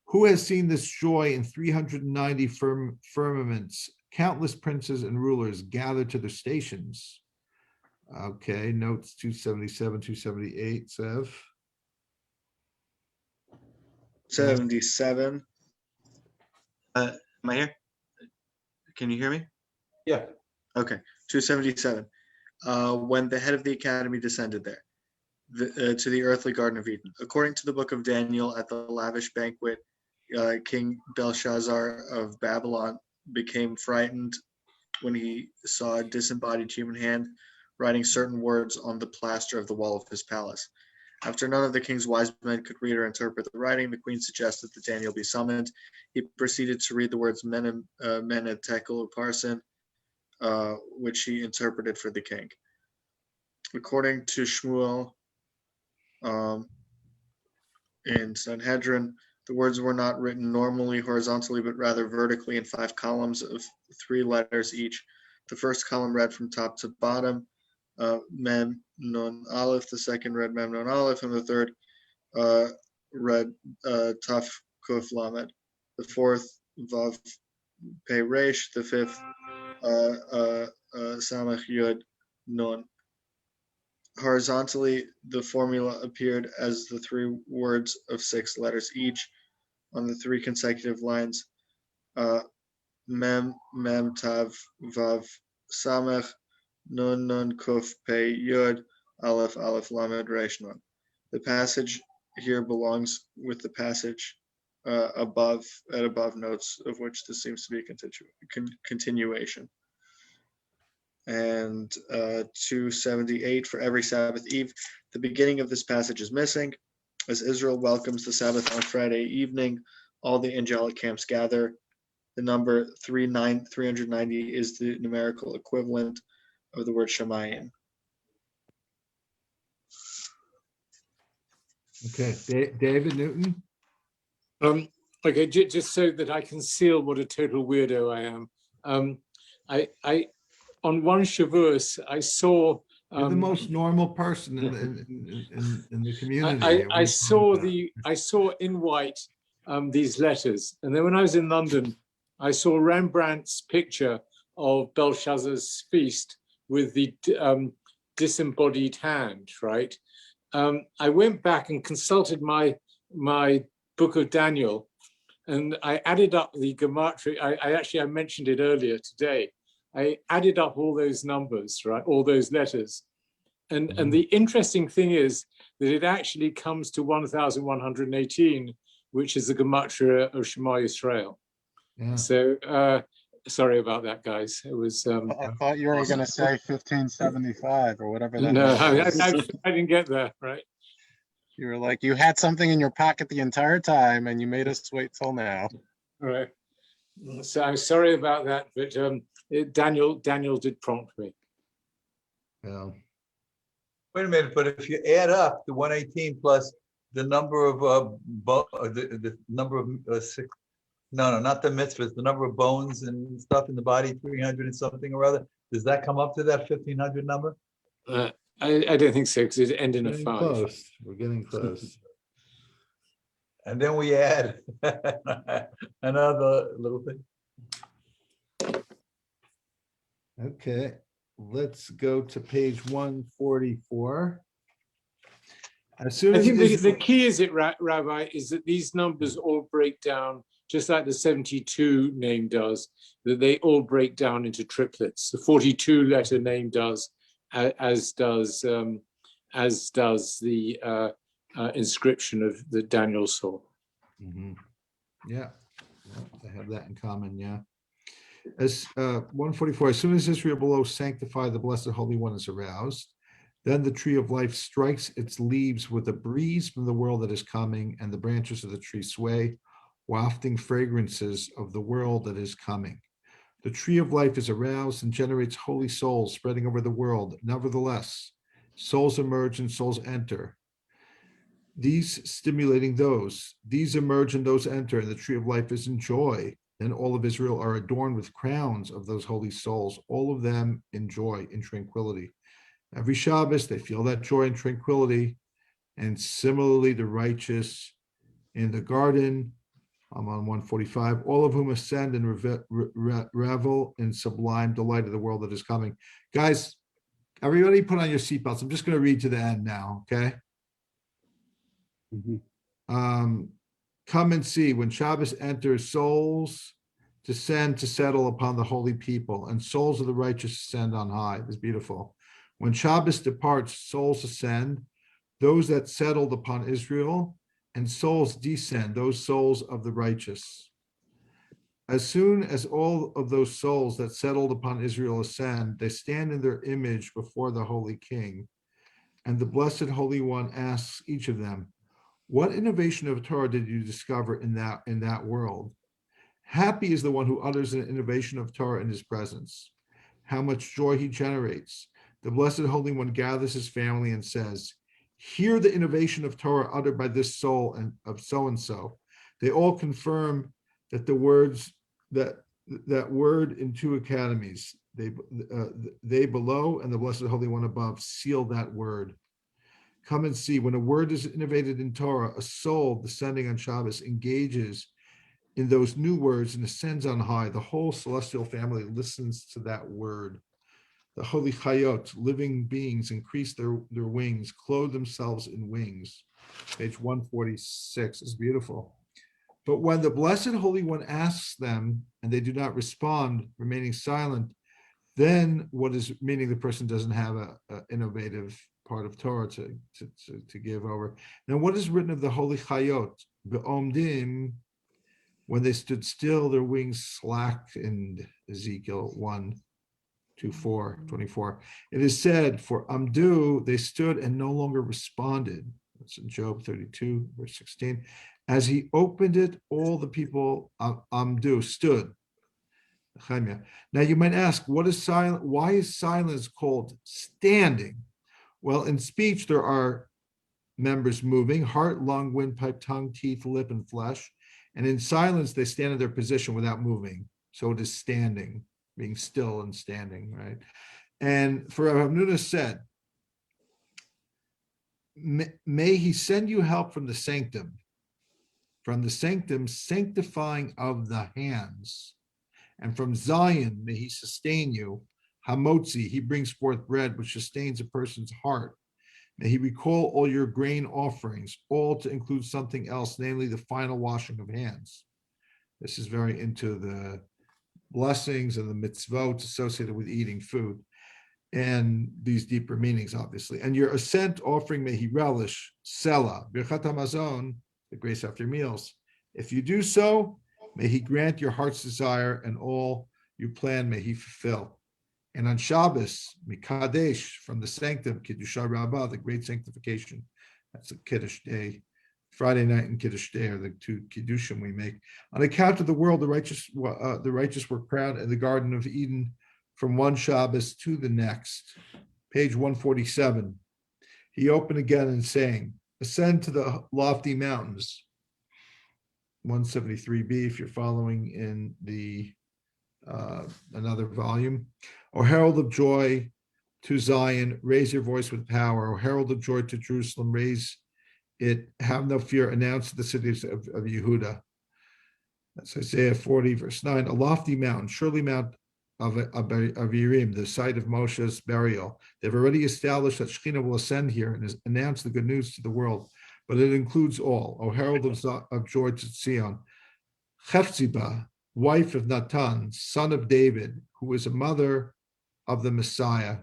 Who has seen this joy in 390 firmaments, countless princes and rulers gathered to their stations? Okay, notes 277, 278, Sev. 77. Am I here? Can you hear me? Yeah. Okay, 277. When the head of the academy descended there, to the earthly Garden of Eden. According to the book of Daniel, at the lavish banquet, King Belshazzar of Babylon became frightened when he saw a disembodied human hand writing certain words on the plaster of the wall of his palace. After none of the king's wise men could read or interpret the writing, the queen suggested that Daniel be summoned. He proceeded to read the words Mene Tekel Parsin, which he interpreted for the king. According to Shmuel in Sanhedrin, the words were not written normally horizontally, but rather vertically in 5 columns of 3 letters each. The first column read from top to bottom, Mem Nun Aleph. The second read Mem Nun Aleph, and the third read Taf Kuf Lamed. The fourth Vav Pei Resh. The fifth Samach Yud Nun. Horizontally, the formula appeared as the 3 words of 6 letters each on the 3 consecutive lines. Mem, Mem, Tav, Vav, Samech, Nun, Nun, Kuf, Pei, Yud, Aleph, Aleph, Lamed, Resh, Nun. The passage here belongs with the passage above notes, of which this seems to be a continuation. And 278, for every Sabbath Eve, the beginning of this passage is missing. As Israel welcomes the Sabbath on Friday evening, all the angelic camps gather. The number 390 is the numerical equivalent of the word Shemayim. Okay, David Newton. Okay, just so that I conceal what a total weirdo I am. I on one Shavuos, I saw. You're the most normal person in the community. I saw in white these letters, and then when I was in London, I saw Rembrandt's picture of Belshazzar's feast with the disembodied hand. Right. I went back and consulted my book of Daniel, and I added up the gematria. I mentioned it earlier today. I added up all those numbers, right, all those letters. And the interesting thing is that it actually comes to 1,118, which is the gematria of Shema Yisrael. Yeah. So sorry about that, guys. It was. I thought you were going to say 1575 or whatever that No, was. I didn't get there, right? You were like, you had something in your pocket the entire time and you made us wait till now. Right. So I'm sorry about that, but Daniel did prompt me. Yeah. Wait a minute, but if you add up the 118 plus the number of the number of six, no, not the mitzvahs, the number of bones and stuff in the body, 300 and something or other, does that come up to that 1,500 number? I don't think so, because it ended in a 5. Close. We're getting close. And then we add another little thing. Okay, let's go to page 144. As soon I as think the key is Rabbi, is that these numbers all break down, just like the 72 name does, that they all break down into triplets. The 42 letter name does, as does the inscription of the Daniel saw. Yeah, they have that in common. Yeah. As 144, as soon as Israel below sanctify, the blessed Holy One is aroused. Then the tree of life strikes its leaves with a breeze from the world that is coming, and the branches of the tree sway, wafting fragrances of the world that is coming. The tree of life is aroused and generates holy souls spreading over the world. Nevertheless, souls emerge and souls enter. these stimulating those. These emerge and those enter, and the tree of life is in joy. Then all of Israel are adorned with crowns of those holy souls, all of them in joy, in tranquility. Every Shabbos, they feel that joy and tranquility. And similarly, the righteous in the garden, I'm on 145, all of whom ascend and revel in sublime delight of the world that is coming. Guys, everybody put on your seatbelts. I'm just going to read to the end now, okay? Come and see, when Shabbos enters, souls descend to settle upon the holy people, and souls of the righteous ascend on high. It's beautiful. When Shabbos departs, souls ascend, those that settled upon Israel, and souls descend, those souls of the righteous. As soon as all of those souls that settled upon Israel ascend, they stand in their image before the Holy King. And the Blessed Holy One asks each of them, what innovation of Torah did you discover in that world? Happy is the one who utters an innovation of Torah in his presence. How much joy he generates. The Blessed Holy One gathers his family and says, hear the innovation of Torah uttered by this soul and of so-and-so. They all confirm that the words, that word in two academies, they below and the Blessed Holy One above seal that word. Come and see, when a word is innovated in Torah, a soul descending on Shabbos engages in those new words and ascends on high. The whole celestial family listens to that word. The holy chayot, living beings, increase their wings, clothe themselves in wings. Page 146 is beautiful. But when the Blessed Holy One asks them and they do not respond, remaining silent, then what is meaning the person doesn't have a innovative part of Torah to give over. Now, what is written of the holy chayot? Be'omdim, when they stood still, their wings slackened. Ezekiel 1:24. It is said, for Amdu, they stood and no longer responded. That's in Job 32, verse 16. As he opened it, all the people Amdu stood. Now you might ask, what is silent? Why is silence called standing? Well, in speech, there are members moving: heart, lung, windpipe, tongue, teeth, lip, and flesh. And in silence, they stand in their position without moving. So it is standing, being still and standing, right? And for Rav Hamnuna said, may he send you help from the sanctum, sanctifying of the hands. And from Zion, may he sustain you. Hamotzi, he brings forth bread, which sustains a person's heart. May he recall all your grain offerings, all to include something else, namely the final washing of hands. This is very into the blessings and the mitzvot associated with eating food and these deeper meanings, obviously. And your ascent offering, may he relish, Selah, Birchat HaMazon, the grace after meals. If you do so, may he grant your heart's desire, and all you plan may he fulfill. And on Shabbos, Mikadesh, from the sanctum, Kiddusha Rabbah, the great sanctification. That's a Kiddush day. Friday night and Kiddush day are the two Kiddushim we make. On account of the world, the righteous were crowned in the Garden of Eden from one Shabbos to the next. Page 147. He opened again and saying, ascend to the lofty mountains. 173b, if you're following in the another volume. O herald of joy to Zion, raise your voice with power. O herald of joy to Jerusalem, raise it, have no fear, announce to the cities of Yehuda. That's Isaiah 40, verse 9. A lofty mountain, surely Mount of Yerim, the site of Moshe's burial. They've already established that Shekhinah will ascend here and announce the good news to the world, but it includes all. O herald of joy to Zion. Chefzibah, wife of Natan, son of David, who is a mother of the Messiah.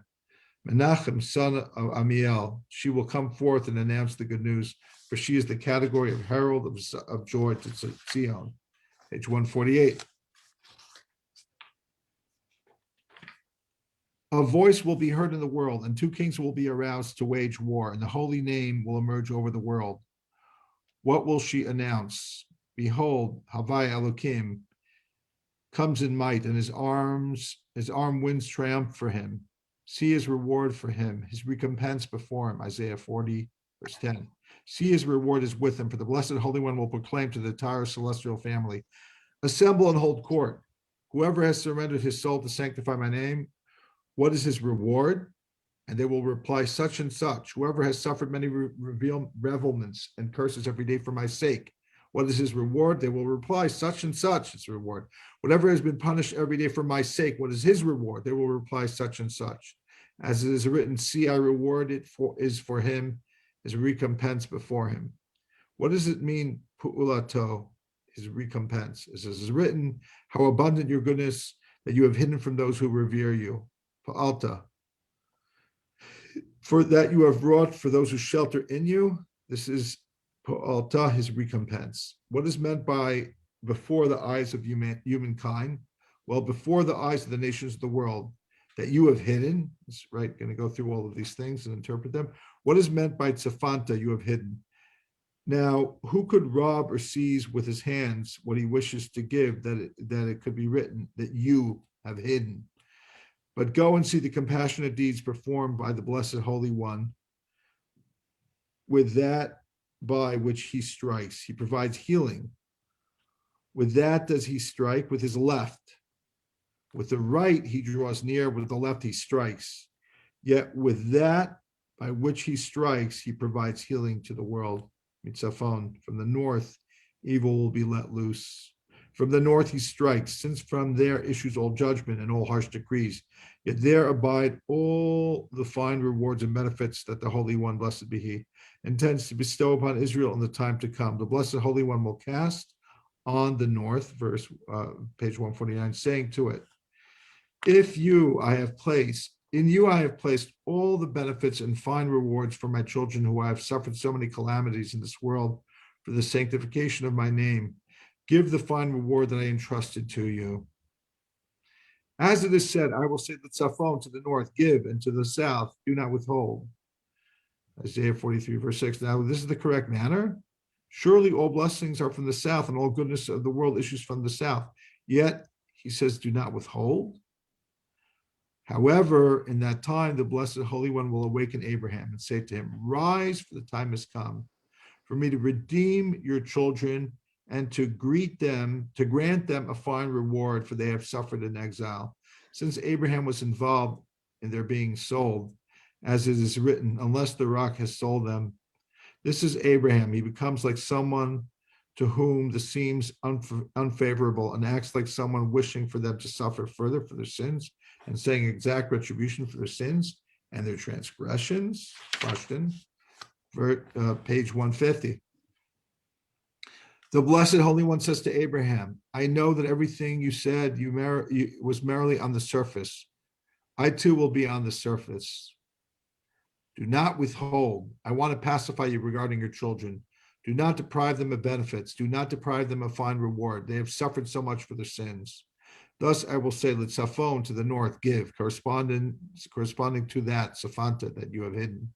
Menachem, son of Amiel, she will come forth and announce the good news, for she is the category of herald of joy to Zion. Page 148. A voice will be heard in the world, and two kings will be aroused to wage war, and the holy name will emerge over the world. What will she announce? Behold, Havai Elokim comes in might, and his arm wins triumph for him. See his reward for him, his recompense before him. Isaiah 40, verse 10. See, his reward is with him, for the Blessed Holy One will proclaim to the entire celestial family, assemble and hold court. Whoever has surrendered his soul to sanctify my name, what is his reward? And they will reply, such and such. Whoever has suffered many revilments and curses every day for my sake, what is his reward? They will reply, such and such is reward. Whatever has been punished every day for my sake, what is his reward? They will reply, such and such. As it is written, see, I reward it is for him, his recompense before him. What does it mean, pu'ulato, his recompense? It is written, how abundant your goodness that you have hidden from those who revere you. Pa'alta. For that you have wrought for those who shelter in you. This is Pa'alta, his recompense. What is meant by before the eyes of humankind? Well, before the eyes of the nations of the world, that you have hidden. It's right, going to go through all of these things and interpret them. What is meant by tzafanta, you have hidden? Now, who could rob or seize with his hands what he wishes to give, that it could be written that you have hidden? But go and see the compassionate deeds performed by the Blessed Holy One. With that by which he strikes, he provides healing. With that does he strike, with his left. With the right he draws near, with the left he strikes. Yet with that by which he strikes, he provides healing to the world. Mitzafon, from the north, evil will be let loose. From the north he strikes, since from there issues all judgment and all harsh decrees. Yet there abide all the fine rewards and benefits that the Holy One, blessed be he, intends to bestow upon Israel in the time to come. The Blessed Holy One will cast on the north, page 149, saying to it, in you I have placed all the benefits and fine rewards for my children who have suffered so many calamities in this world for the sanctification of my name. Give the fine reward that I entrusted to you. As it is said, I will say the tzafon to the north, give, and to the south, do not withhold. Isaiah 43, verse 6. Now, this is the correct manner. Surely all blessings are from the south, and all goodness of the world issues from the south. Yet, he says, do not withhold. However, in that time, the Blessed Holy One will awaken Abraham and say to him, rise, for the time has come for me to redeem your children and to grant them a fine reward, for they have suffered in exile. Since Abraham was involved in their being sold, as it is written, unless the rock has sold them. This is Abraham. He becomes like someone to whom this seems unfavorable and acts like someone wishing for them to suffer further for their sins and saying exact retribution for their sins and their transgressions. Question, page 150. The Blessed Holy One says to Abraham, I know that everything you said was merely on the surface. I too will be on the surface. Do not withhold. I want to pacify you regarding your children. Do not deprive them of benefits. Do not deprive them of fine reward. They have suffered so much for their sins. Thus I will say, let Safon to the north give, corresponding to that Safanta that you have hidden.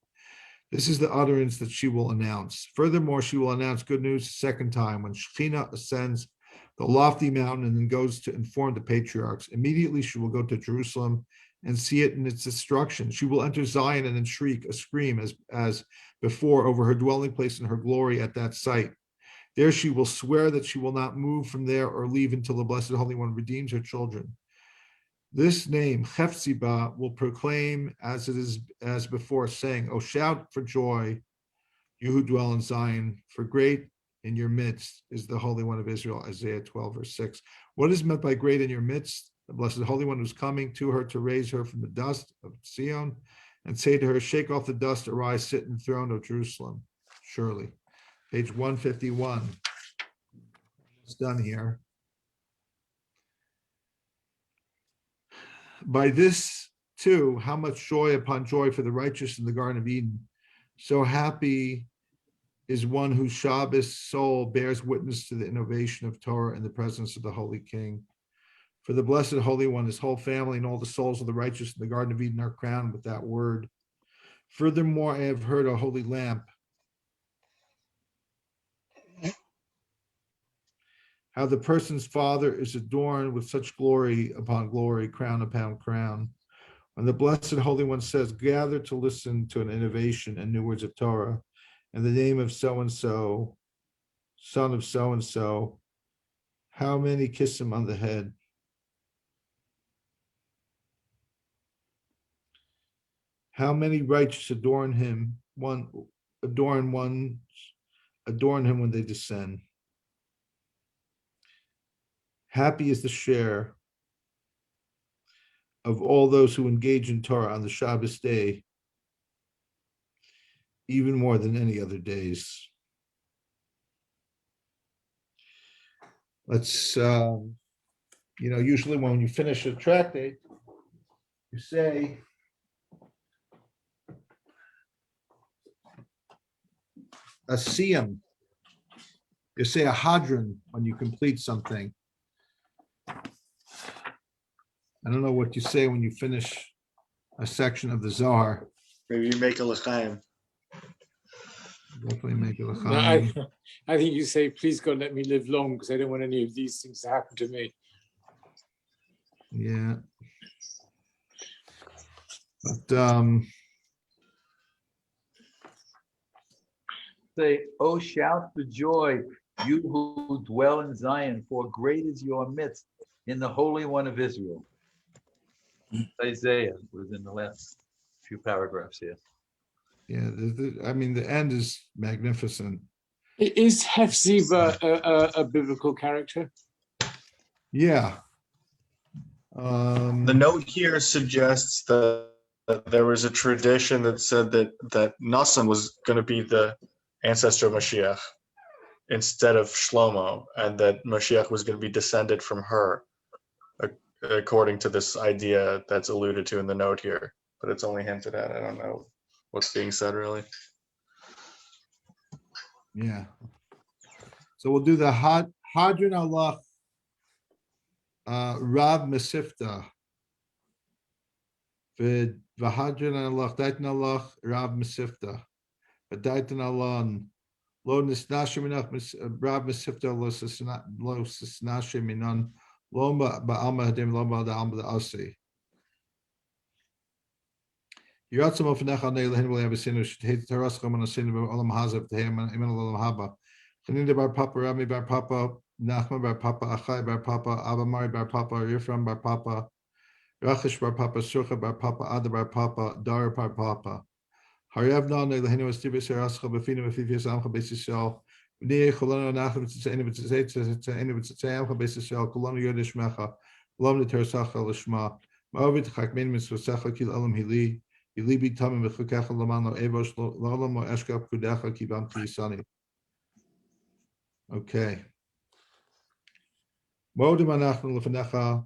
This is the utterance that she will announce. Furthermore, she will announce good news a second time when Shekhinah ascends the lofty mountain and then goes to inform the patriarchs. Immediately she will go to Jerusalem and see it in its destruction. She will enter Zion and then shriek, a scream as before over her dwelling place and her glory at that site. There she will swear that she will not move from there or leave until the Blessed Holy One redeems her children. This name, Hefzibah, will proclaim as it is as before, saying, "Oh, shout for joy, you who dwell in Zion, for great in your midst is the Holy One of Israel." Isaiah 12, verse 6. What is meant by great in your midst? The Blessed Holy One who's coming to her to raise her from the dust of Siyum and say to her, shake off the dust, arise, sit in the throne of Jerusalem. Surely. Page 151. It's done here. By this, too, how much joy upon joy for the righteous in the Garden of Eden. So happy is one whose Shabbos soul bears witness to the innovation of Torah in the presence of the Holy King. For the Blessed Holy One, his whole family and all the souls of the righteous in the Garden of Eden are crowned with that word. Furthermore, I have heard a holy lamp. How the person's father is adorned with such glory upon glory, crown upon crown. When the Blessed Holy One says, gather to listen to an innovation and new words of Torah, and the name of so-and-so, son of so-and-so, how many kiss him on the head? How many righteous adorn him, adorn him when they descend? Happy is the share of all those who engage in Torah on the Shabbos day, even more than any other days. Let's, usually when you finish a tractate, you say, a Siyum. You say a hadron when you complete something. I don't know what you say when you finish a section of the Zohar. Maybe you make a l'chaim. Definitely make it a No, I think you say, please God, let me live long, because I don't want any of these things to happen to me. Yeah. But Say, oh, shout for joy, you who dwell in Zion, for great is your midst in the Holy One of Israel. Isaiah was in the last few paragraphs here. yeah, the end is magnificent. Is Hefziba a biblical character? Yeah. The note here suggests that there was a tradition that said that Nassan was going to be the ancestor of Mashiach instead of Shlomo, and that Mashiach was going to be descended from her, according to this idea that's alluded to in the note here. But it's only hinted at. I don't know what's being said really. Yeah. So we'll do the Hadron Allah Rav Mesivta. V'Hadron Allah Daitan Allah Rav Mesivta. V'Daitan Allah Lo Nisnashim Minach Rav Mesivta Lo Nisnashim Minan Loma Ba'alma Hadim Loma Da'alma Da'asi. Yiratzim Ofnecha Nei Lehin V'Lei Avesinu Shetheit Tarascham Anasinu V'Olam Hazav Tehem Iman Olam Haba. Chanina bar Papa, Rami bar Papa, Nachman bar Papa, Achai bar Papa, Abamari bar Papa, Yifram bar Papa, Rachish bar Papa, Surcha bar Papa, Ada bar Papa, Dara bar Papa. Haryavna ne lehinu estibis erascha befinu befifias amcha beisisel. V'niyeh cholonu nachem tzitzeinu v'tzitzeinu amcha beisisel. Kolonu yodesh mecha. Kolonu neteresacha l'shma. Ma'ovid chakmin mitzvosecha kil olam hili. Hili bitamim v'chukecha laman lo evosh lo olam mo eshka pkudecha kibam tiyisani. Okay. Modim anachnu lefanecha.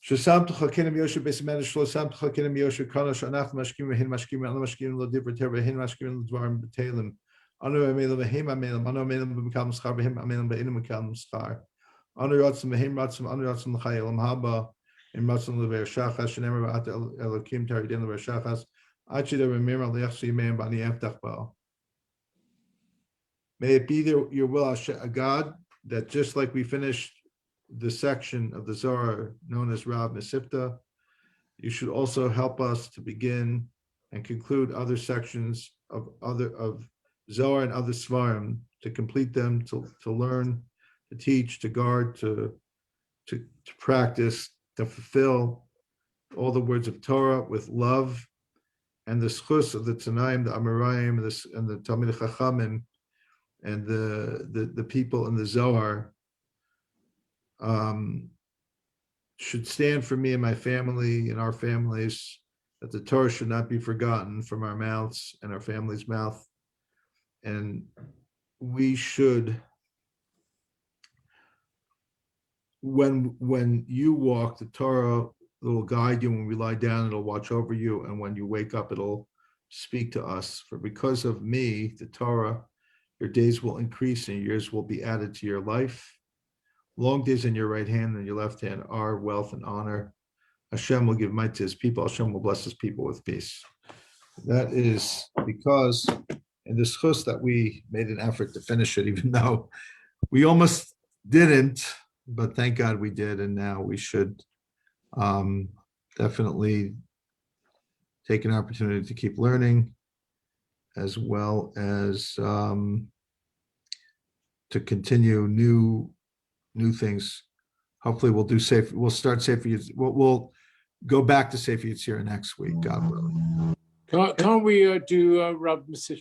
Shesamtucha kinem Yoshe besimene shlo samtucha kinem Yoshe kanash anach mashkim vehin mashkim anu mashkim lo divra ter vehin mashkim lo dvarim betelim. Anu amelim vehim amelim anu amelim b'mekam schar vehim amelim be'inim mekam schar. Anu ratzim vehim ratzim anu ratzim l'chayel haba im ratzim lever shachas shenemer ba'at elokim taridin lever shachas achid remir al yachsi meim b'ani eftach ba'al. May it be your will, God, that just like we finished the section of the Zohar known as Rav Mesivta, you should also help us to begin and conclude other sections of Zohar and other Svarim, to complete them, to learn, to teach, to guard, to practice, to fulfill all the words of Torah with love, and the schus of the Tanaim, the Amoraim, and the Talmidei Chachamim, and the people in the Zohar should stand for me and my family and our families, that the Torah should not be forgotten from our mouths and our family's mouth. And we should, when you walk, the Torah will guide you. When we lie down, it'll watch over you. And when you wake up, it'll speak to us. For because of me, the Torah, your days will increase and years will be added to your life. Long days in your right hand and your left hand are wealth and honor. Hashem will give might to his people. Hashem will bless his people with peace. That is because in this chus that we made an effort to finish it, even though we almost didn't, but thank God we did. And now we should definitely take an opportunity to keep learning as well as to continue new things. Hopefully we'll do safe. We'll start Sefer Yetzirah. We'll go back to Sefer Yetzirah next week, God willing. Can't we do Rav Mesivta